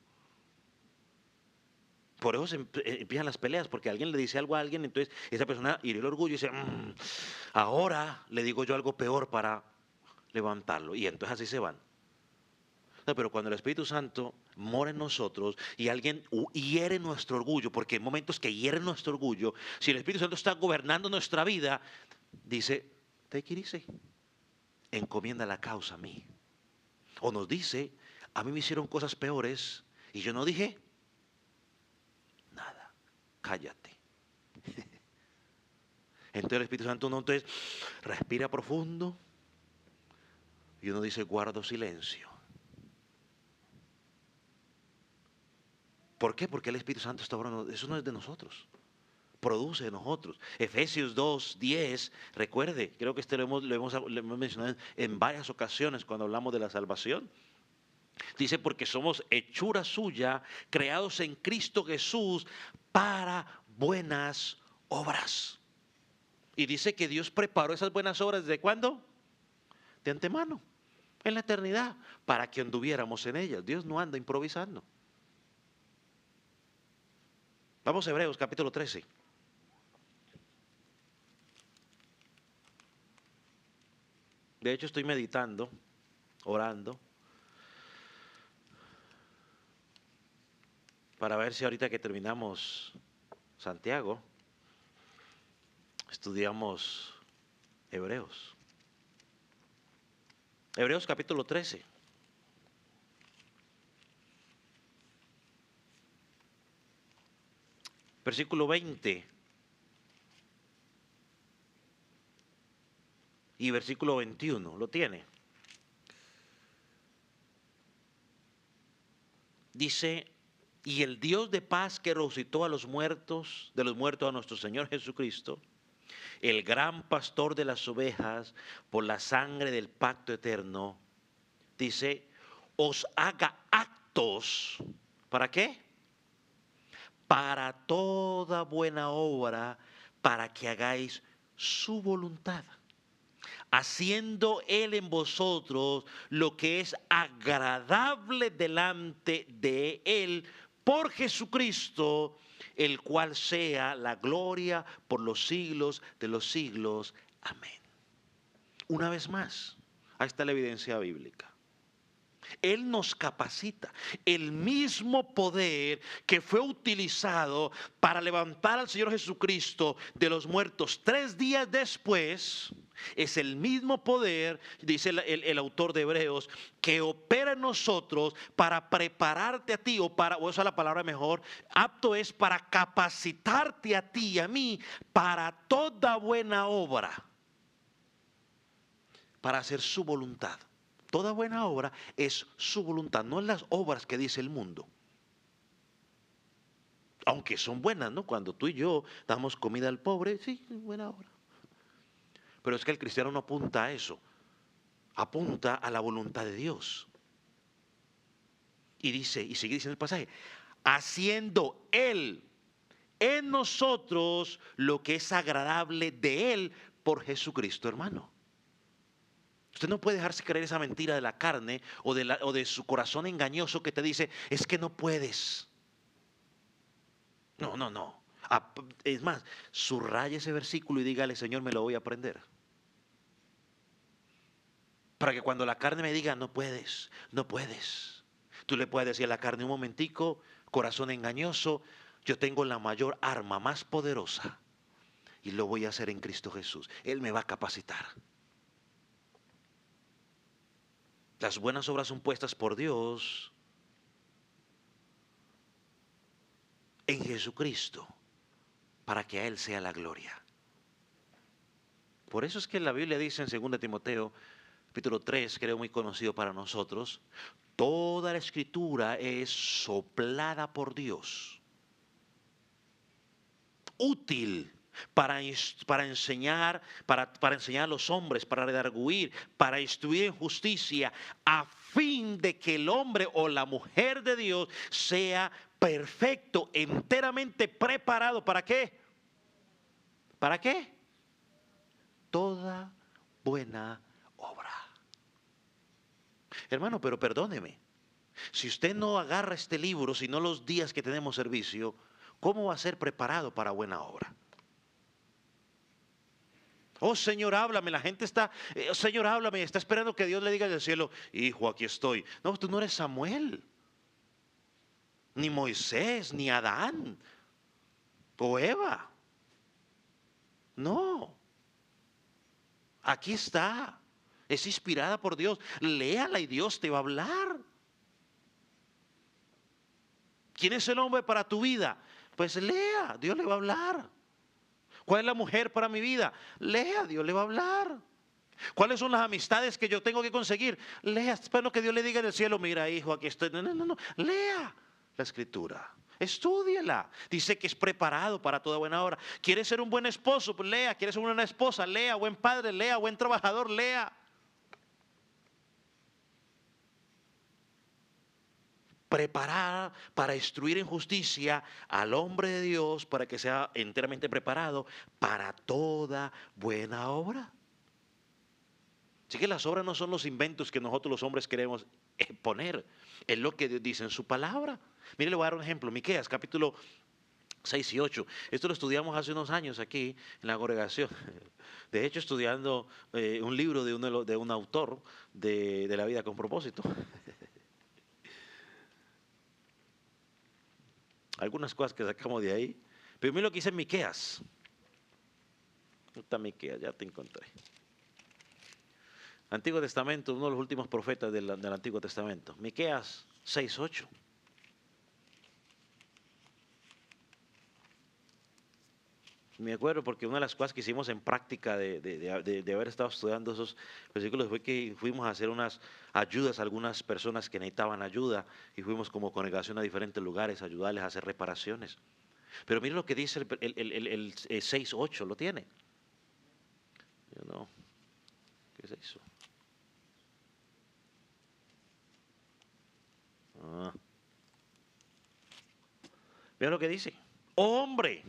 Por eso empiezan las peleas, porque alguien le dice algo a alguien, entonces esa persona hirió el orgullo y dice, ahora le digo yo algo peor para levantarlo. Y entonces así se van. No, pero cuando el Espíritu Santo mora en nosotros y alguien hiere nuestro orgullo, porque hay momentos que hieren nuestro orgullo, si el Espíritu Santo está gobernando nuestra vida, dice, take it easy, encomienda la causa a mí. O nos dice, a mí me hicieron cosas peores y yo no dije nada, cállate. Entonces el Espíritu Santo no, entonces respira profundo y uno dice, guardo silencio. ¿Por qué? Porque el Espíritu Santo está orando. Eso no es de nosotros. Produce de nosotros. Efesios 2:10, recuerde, creo que lo hemos mencionado en varias ocasiones cuando hablamos de la salvación. Dice, porque somos hechura suya, creados en Cristo Jesús para buenas obras. Y dice que Dios preparó esas buenas obras, ¿desde cuándo? De antemano, en la eternidad, para que anduviéramos en ellas. Dios no anda improvisando. Vamos a Hebreos capítulo 13. De hecho, estoy meditando, orando, para ver si ahorita que terminamos Santiago, estudiamos Hebreos. Hebreos capítulo 13. Versículo 20 y versículo 21. ¿Lo tiene? Dice, y el Dios de paz que resucitó a los muertos, de los muertos a nuestro Señor Jesucristo, el gran pastor de las ovejas, por la sangre del pacto eterno, dice, os haga actos, ¿para qué? Para toda buena obra, para que hagáis su voluntad, haciendo Él en vosotros lo que es agradable delante de Él por Jesucristo, el cual sea la gloria por los siglos de los siglos. Amén. Una vez más, ahí está la evidencia bíblica. Él nos capacita. El mismo poder que fue utilizado para levantar al Señor Jesucristo de los muertos 3 días después, es el mismo poder, dice el autor de Hebreos, que opera en nosotros para prepararte a ti, o esa es la palabra mejor, apto es para capacitarte a ti y a mí para toda buena obra, para hacer su voluntad. Toda buena obra es su voluntad, no las obras que dice el mundo. Aunque son buenas, ¿no? Cuando tú y yo damos comida al pobre, sí, es buena obra. Pero es que el cristiano no apunta a eso, apunta a la voluntad de Dios. Y dice, y sigue diciendo el pasaje, haciendo Él en nosotros lo que es agradable de Él por Jesucristo, hermano. Usted no puede dejarse creer esa mentira de la carne o de su corazón engañoso que te dice, es que no puedes. No, no, no. Es más, subraya ese versículo y dígale, Señor, me lo voy a aprender. Para que cuando la carne me diga, no puedes, no puedes. Tú le puedes decir a la carne, un momentico, corazón engañoso, yo tengo la mayor arma más poderosa y lo voy a hacer en Cristo Jesús. Él me va a capacitar. Las buenas obras son puestas por Dios en Jesucristo para que a Él sea la gloria. Por eso es que la Biblia dice en 2 Timoteo, capítulo 3, creo muy conocido para nosotros, toda la escritura es soplada por Dios, útil para enseñar, para enseñar a los hombres, para redarguir, para instruir en justicia, a fin de que el hombre o la mujer de Dios sea perfecto, enteramente preparado. ¿Para qué? ¿Para qué? Toda buena obra. Hermano, pero perdóneme. Si usted no agarra este libro, sino los días que tenemos servicio, ¿cómo va a ser preparado para buena obra? Oh Señor, háblame. La gente está, Señor, háblame. Está esperando que Dios le diga del cielo, hijo, aquí estoy. No, tú no eres Samuel, ni Moisés, ni Adán, o Eva. No, aquí está. Es inspirada por Dios. Léala y Dios te va a hablar. ¿Quién es el hombre para tu vida? Pues lea, Dios le va a hablar. ¿Cuál es la mujer para mi vida? Lea, Dios le va a hablar. ¿Cuáles son las amistades que yo tengo que conseguir? Lea, espero que Dios le diga en el cielo, mira hijo, aquí estoy. No, no, no, no. Lea la escritura. Estúdiela. Dice que es preparado para toda buena obra. ¿Quieres ser un buen esposo? Pues lea. ¿Quieres ser una buena esposa? Lea. Buen padre, lea. Buen trabajador, lea. Preparar para instruir en justicia al hombre de Dios para que sea enteramente preparado para toda buena obra. Así que las obras no son los inventos que nosotros los hombres queremos poner, es lo que Dios dice en su palabra. Mire, le voy a dar un ejemplo, Miqueas capítulo 6 y 8. Esto lo estudiamos hace unos años aquí en la congregación. De hecho, estudiando un libro de un autor de la vida con propósito. Algunas cosas que sacamos de ahí. Pero mira lo que dice Miqueas. ¿Dónde está Miqueas? Ya te encontré. Antiguo Testamento, uno de los últimos profetas del Antiguo Testamento. Miqueas 6:8. Me acuerdo porque una de las cosas que hicimos en práctica de haber estado estudiando esos versículos fue que fuimos a hacer unas ayudas a algunas personas que necesitaban ayuda y fuimos como congregación a diferentes lugares a ayudarles a hacer reparaciones. Pero mire lo que dice el 6:8, ¿lo tiene? Yo no. ¿Qué es eso? Ah. Mira lo que dice. Hombre,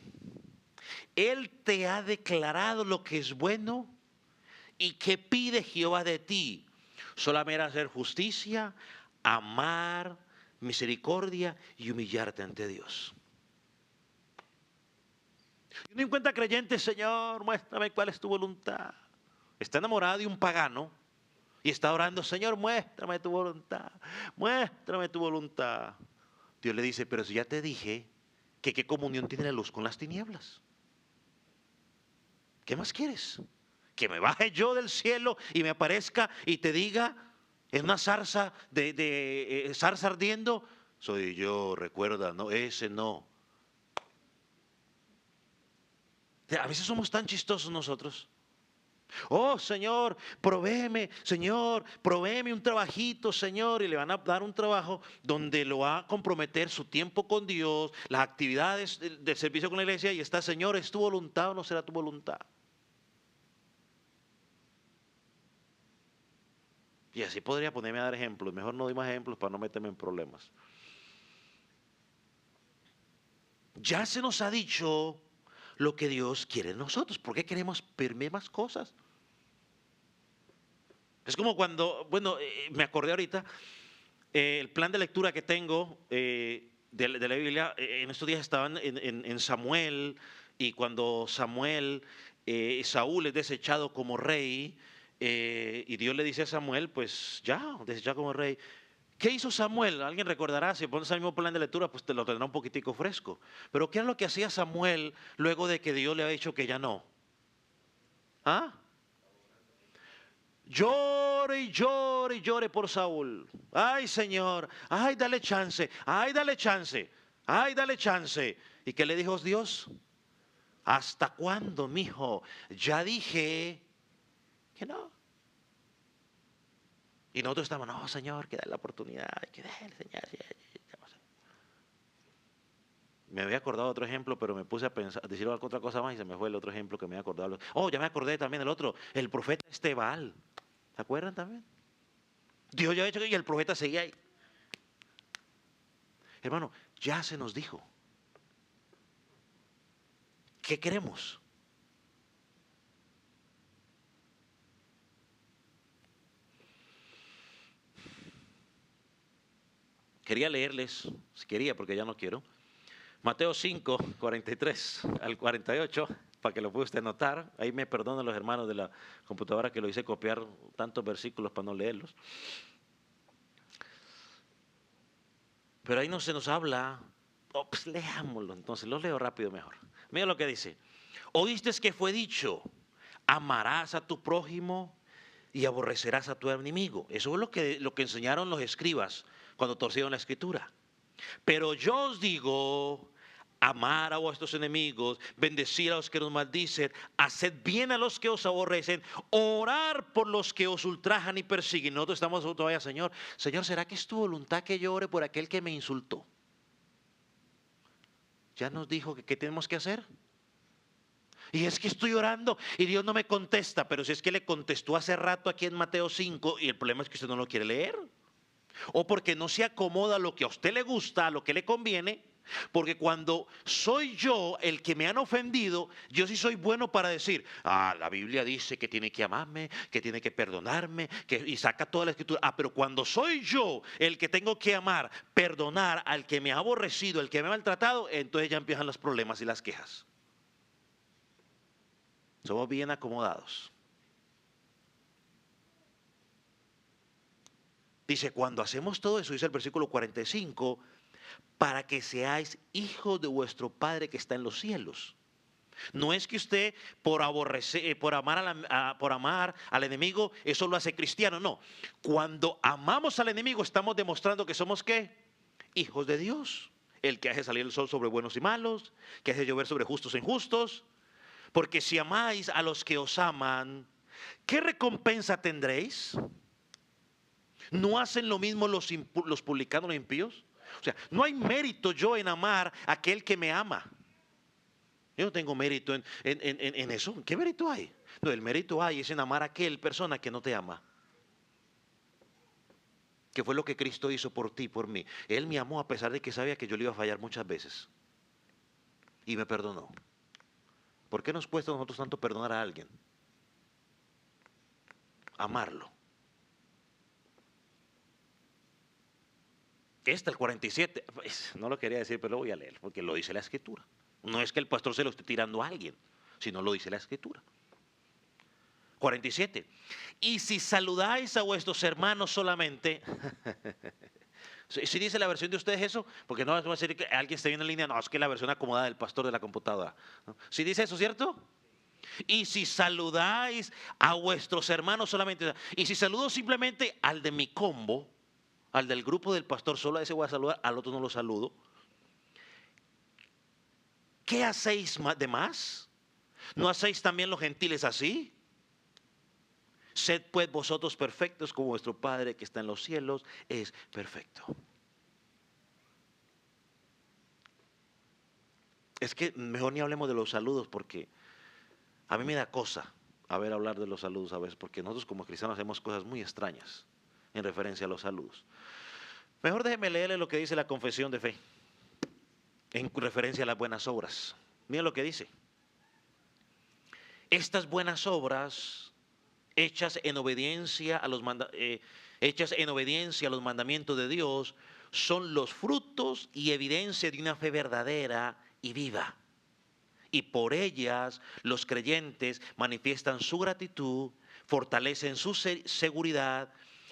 Él te ha declarado lo que es bueno y que pide Jehová de ti. Solamente hacer justicia, amar, misericordia y humillarte ante Dios. Y uno encuentra creyentes, Señor, muéstrame cuál es tu voluntad. Está enamorado de un pagano y está orando, Señor, muéstrame tu voluntad, muéstrame tu voluntad. Dios le dice, pero si ya te dije que qué comunión tiene la luz con las tinieblas. ¿Qué más quieres? Que me baje yo del cielo y me aparezca y te diga en una zarza zarza ardiendo, soy yo, recuerda, no, ese no. A veces somos tan chistosos nosotros. Oh, Señor, provéeme un trabajito, Señor, y le van a dar un trabajo donde lo va a comprometer su tiempo con Dios, las actividades del servicio con la iglesia, y está, Señor, ¿es tu voluntad o no será tu voluntad? Y así podría ponerme a dar ejemplos, mejor no doy más ejemplos para no meterme en problemas. Ya se nos ha dicho lo que Dios quiere de nosotros, ¿por qué queremos pedirme más cosas? Es como cuando, bueno, me acordé ahorita, el plan de lectura que tengo de la Biblia, en estos días estaban en Samuel, y cuando Saúl es desechado como rey, y Dios le dice a Samuel, pues ya, desechado como rey. ¿Qué hizo Samuel? Alguien recordará, si pones el mismo plan de lectura, pues te lo tendrá un poquitico fresco. Pero ¿qué es lo que hacía Samuel luego de que Dios le había dicho que ya no? ¿Ah? Llore y llore y llore por Saúl. Ay, Señor, ay, dale chance, ay, dale chance, ay, dale chance. ¿Y qué le dijo Dios? ¿Hasta cuándo, mijo? Ya dije que no. Y nosotros estamos, no, Señor, que dale la oportunidad, que dale, Señor. Me había acordado de otro ejemplo, pero me puse a pensar, a decir otra cosa más y se me fue el otro ejemplo que me había acordado. Oh, ya me acordé también del otro, el profeta Estebal. ¿Se acuerdan también? Dios ya ha dicho que y el profeta seguía ahí. Hermano, ya se nos dijo. ¿Qué queremos? Quería leerles, si quería porque ya no quiero, Mateo 5, 43 al 48, para que lo pueda usted notar. Ahí me perdonan los hermanos de la computadora que lo hice copiar tantos versículos para no leerlos. Pero ahí no se nos habla. Oh, pues leámoslo, entonces lo leo rápido mejor. Mira lo que dice. Oíste que fue dicho, amarás a tu prójimo y aborrecerás a tu enemigo. Eso es lo que enseñaron los escribas cuando torcieron la escritura. Pero yo os digo, amar a vuestros enemigos, bendecir a los que nos maldicen, haced bien a los que os aborrecen, orar por los que os ultrajan y persiguen. Nosotros estamos todavía, Señor, ¿será que es tu voluntad que yo ore por aquel que me insultó? Ya nos dijo que qué tenemos que hacer. Y es que estoy orando y Dios no me contesta, pero si es que le contestó hace rato aquí en Mateo 5 y el problema es que usted no lo quiere leer. O porque no se acomoda a lo que a usted le gusta, a lo que le conviene. Porque cuando soy yo el que me han ofendido, yo sí soy bueno para decir, la Biblia dice que tiene que amarme, que tiene que perdonarme, y saca toda la escritura. Pero cuando soy yo el que tengo que amar, perdonar al que me ha aborrecido, el que me ha maltratado, entonces ya empiezan los problemas y las quejas. Somos bien acomodados. Dice, cuando hacemos todo eso, dice el versículo 45, para que seáis hijos de vuestro Padre que está en los cielos. No es que usted por amar al enemigo, eso lo hace cristiano, no. Cuando amamos al enemigo estamos demostrando que somos ¿qué? Hijos de Dios. El que hace salir el sol sobre buenos y malos, que hace llover sobre justos e injustos. Porque si amáis a los que os aman, ¿qué recompensa tendréis? ¿No hacen lo mismo los publicanos, los impíos? O sea, no hay mérito yo en amar a aquel que me ama. Yo no tengo mérito en eso. ¿Qué mérito hay? No, el mérito hay es en amar a aquel persona que no te ama. Que fue lo que Cristo hizo por ti, por mí. Él me amó a pesar de que sabía que yo le iba a fallar muchas veces. Y me perdonó. ¿Por qué nos cuesta a nosotros tanto perdonar a alguien? Amarlo. El 47, no lo quería decir, pero lo voy a leer, porque lo dice la Escritura. No es que el pastor se lo esté tirando a alguien, sino lo dice la Escritura. 47. Y si saludáis a vuestros hermanos solamente, si dice la versión de ustedes eso, porque no va a decir que alguien esté viendo en línea, no, es que la versión acomodada del pastor de la computadora. Si dice eso, ¿cierto? Y si saludáis a vuestros hermanos solamente, y si saludo simplemente al de mi combo, al del grupo del pastor, solo a ese voy a saludar, al otro no lo saludo. ¿Qué hacéis de más? ¿No hacéis también los gentiles así? Sed pues vosotros perfectos como vuestro Padre que está en los cielos es perfecto. Es que mejor ni hablemos de los saludos porque a mí me da cosa hablar de los saludos a veces porque nosotros como cristianos hacemos cosas muy extrañas en referencia a los saludos. Mejor déjeme leerle lo que dice la confesión de fe en referencia a las buenas obras. Miren lo que dice. Estas buenas obras hechas en obediencia a los mandamientos de Dios son los frutos y evidencia de una fe verdadera y viva. Y por ellas los creyentes manifiestan su gratitud, fortalecen su seguridad,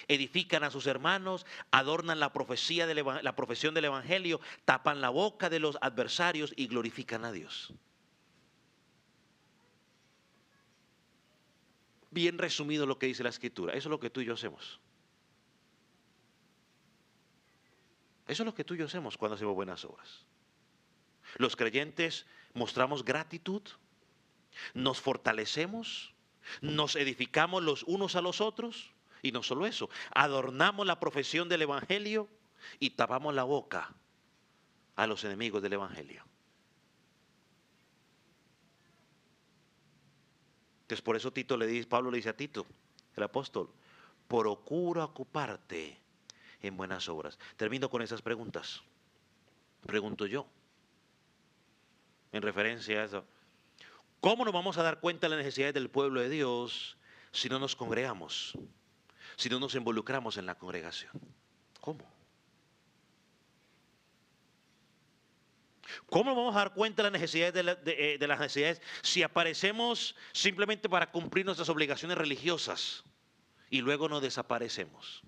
edifican a sus hermanos, adornan la profesión del Evangelio, tapan la boca de los adversarios y glorifican a Dios. Bien resumido lo que dice la Escritura. Eso es lo que tú y yo hacemos. Eso es lo que tú y yo hacemos cuando hacemos buenas obras. Los creyentes mostramos gratitud, nos fortalecemos, nos edificamos los unos a los otros y no solo eso, adornamos la profesión del Evangelio y tapamos la boca a los enemigos del Evangelio. Entonces por eso Pablo le dice a Tito, el apóstol, procura ocuparte en buenas obras. Termino con esas preguntas. Pregunto yo, en referencia a eso, ¿cómo nos vamos a dar cuenta de las necesidades del pueblo de Dios si no nos congregamos? Si no nos involucramos en la congregación. ¿Cómo? ¿Cómo vamos a dar cuenta de las necesidades de las necesidades si aparecemos simplemente para cumplir nuestras obligaciones religiosas y luego nos desaparecemos?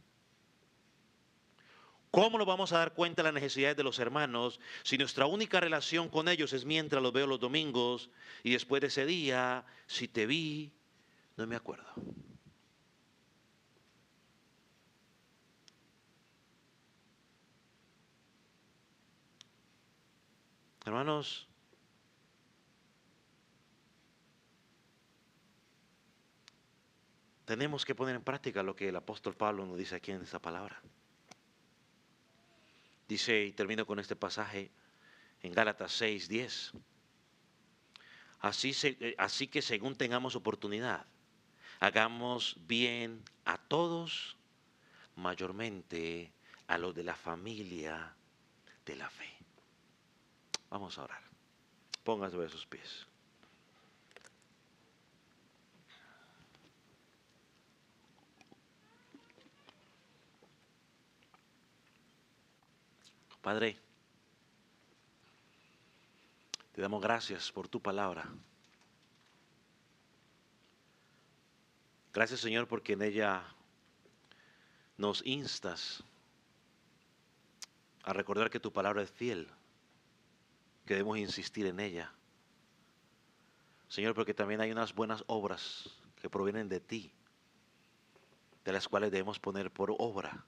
¿Cómo nos vamos a dar cuenta de las necesidades de los hermanos si nuestra única relación con ellos es mientras los veo los domingos y después de ese día, si te vi, no me acuerdo? Hermanos, tenemos que poner en práctica lo que el apóstol Pablo nos dice aquí en esta palabra. Dice, y termino con este pasaje en Gálatas 6:10. Así que según tengamos oportunidad, hagamos bien a todos, mayormente a los de la familia de la fe. Vamos a orar. Póngase sobre sus pies. Padre, te damos gracias por tu palabra. Gracias, Señor, porque en ella nos instas a recordar que tu palabra es fiel, que debemos insistir en ella. Señor, porque también hay unas buenas obras que provienen de ti, de las cuales debemos poner por obra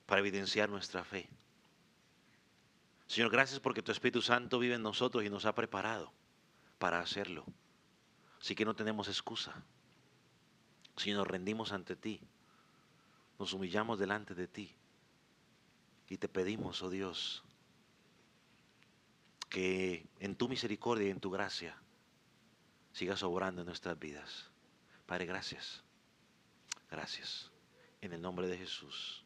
para evidenciar nuestra fe. Señor, gracias porque tu Espíritu Santo vive en nosotros y nos ha preparado para hacerlo. Así que no tenemos excusa. Si nos rendimos ante ti, nos humillamos delante de ti y te pedimos, oh Dios, que en tu misericordia y en tu gracia sigas obrando en nuestras vidas. Padre, gracias. Gracias. En el nombre de Jesús.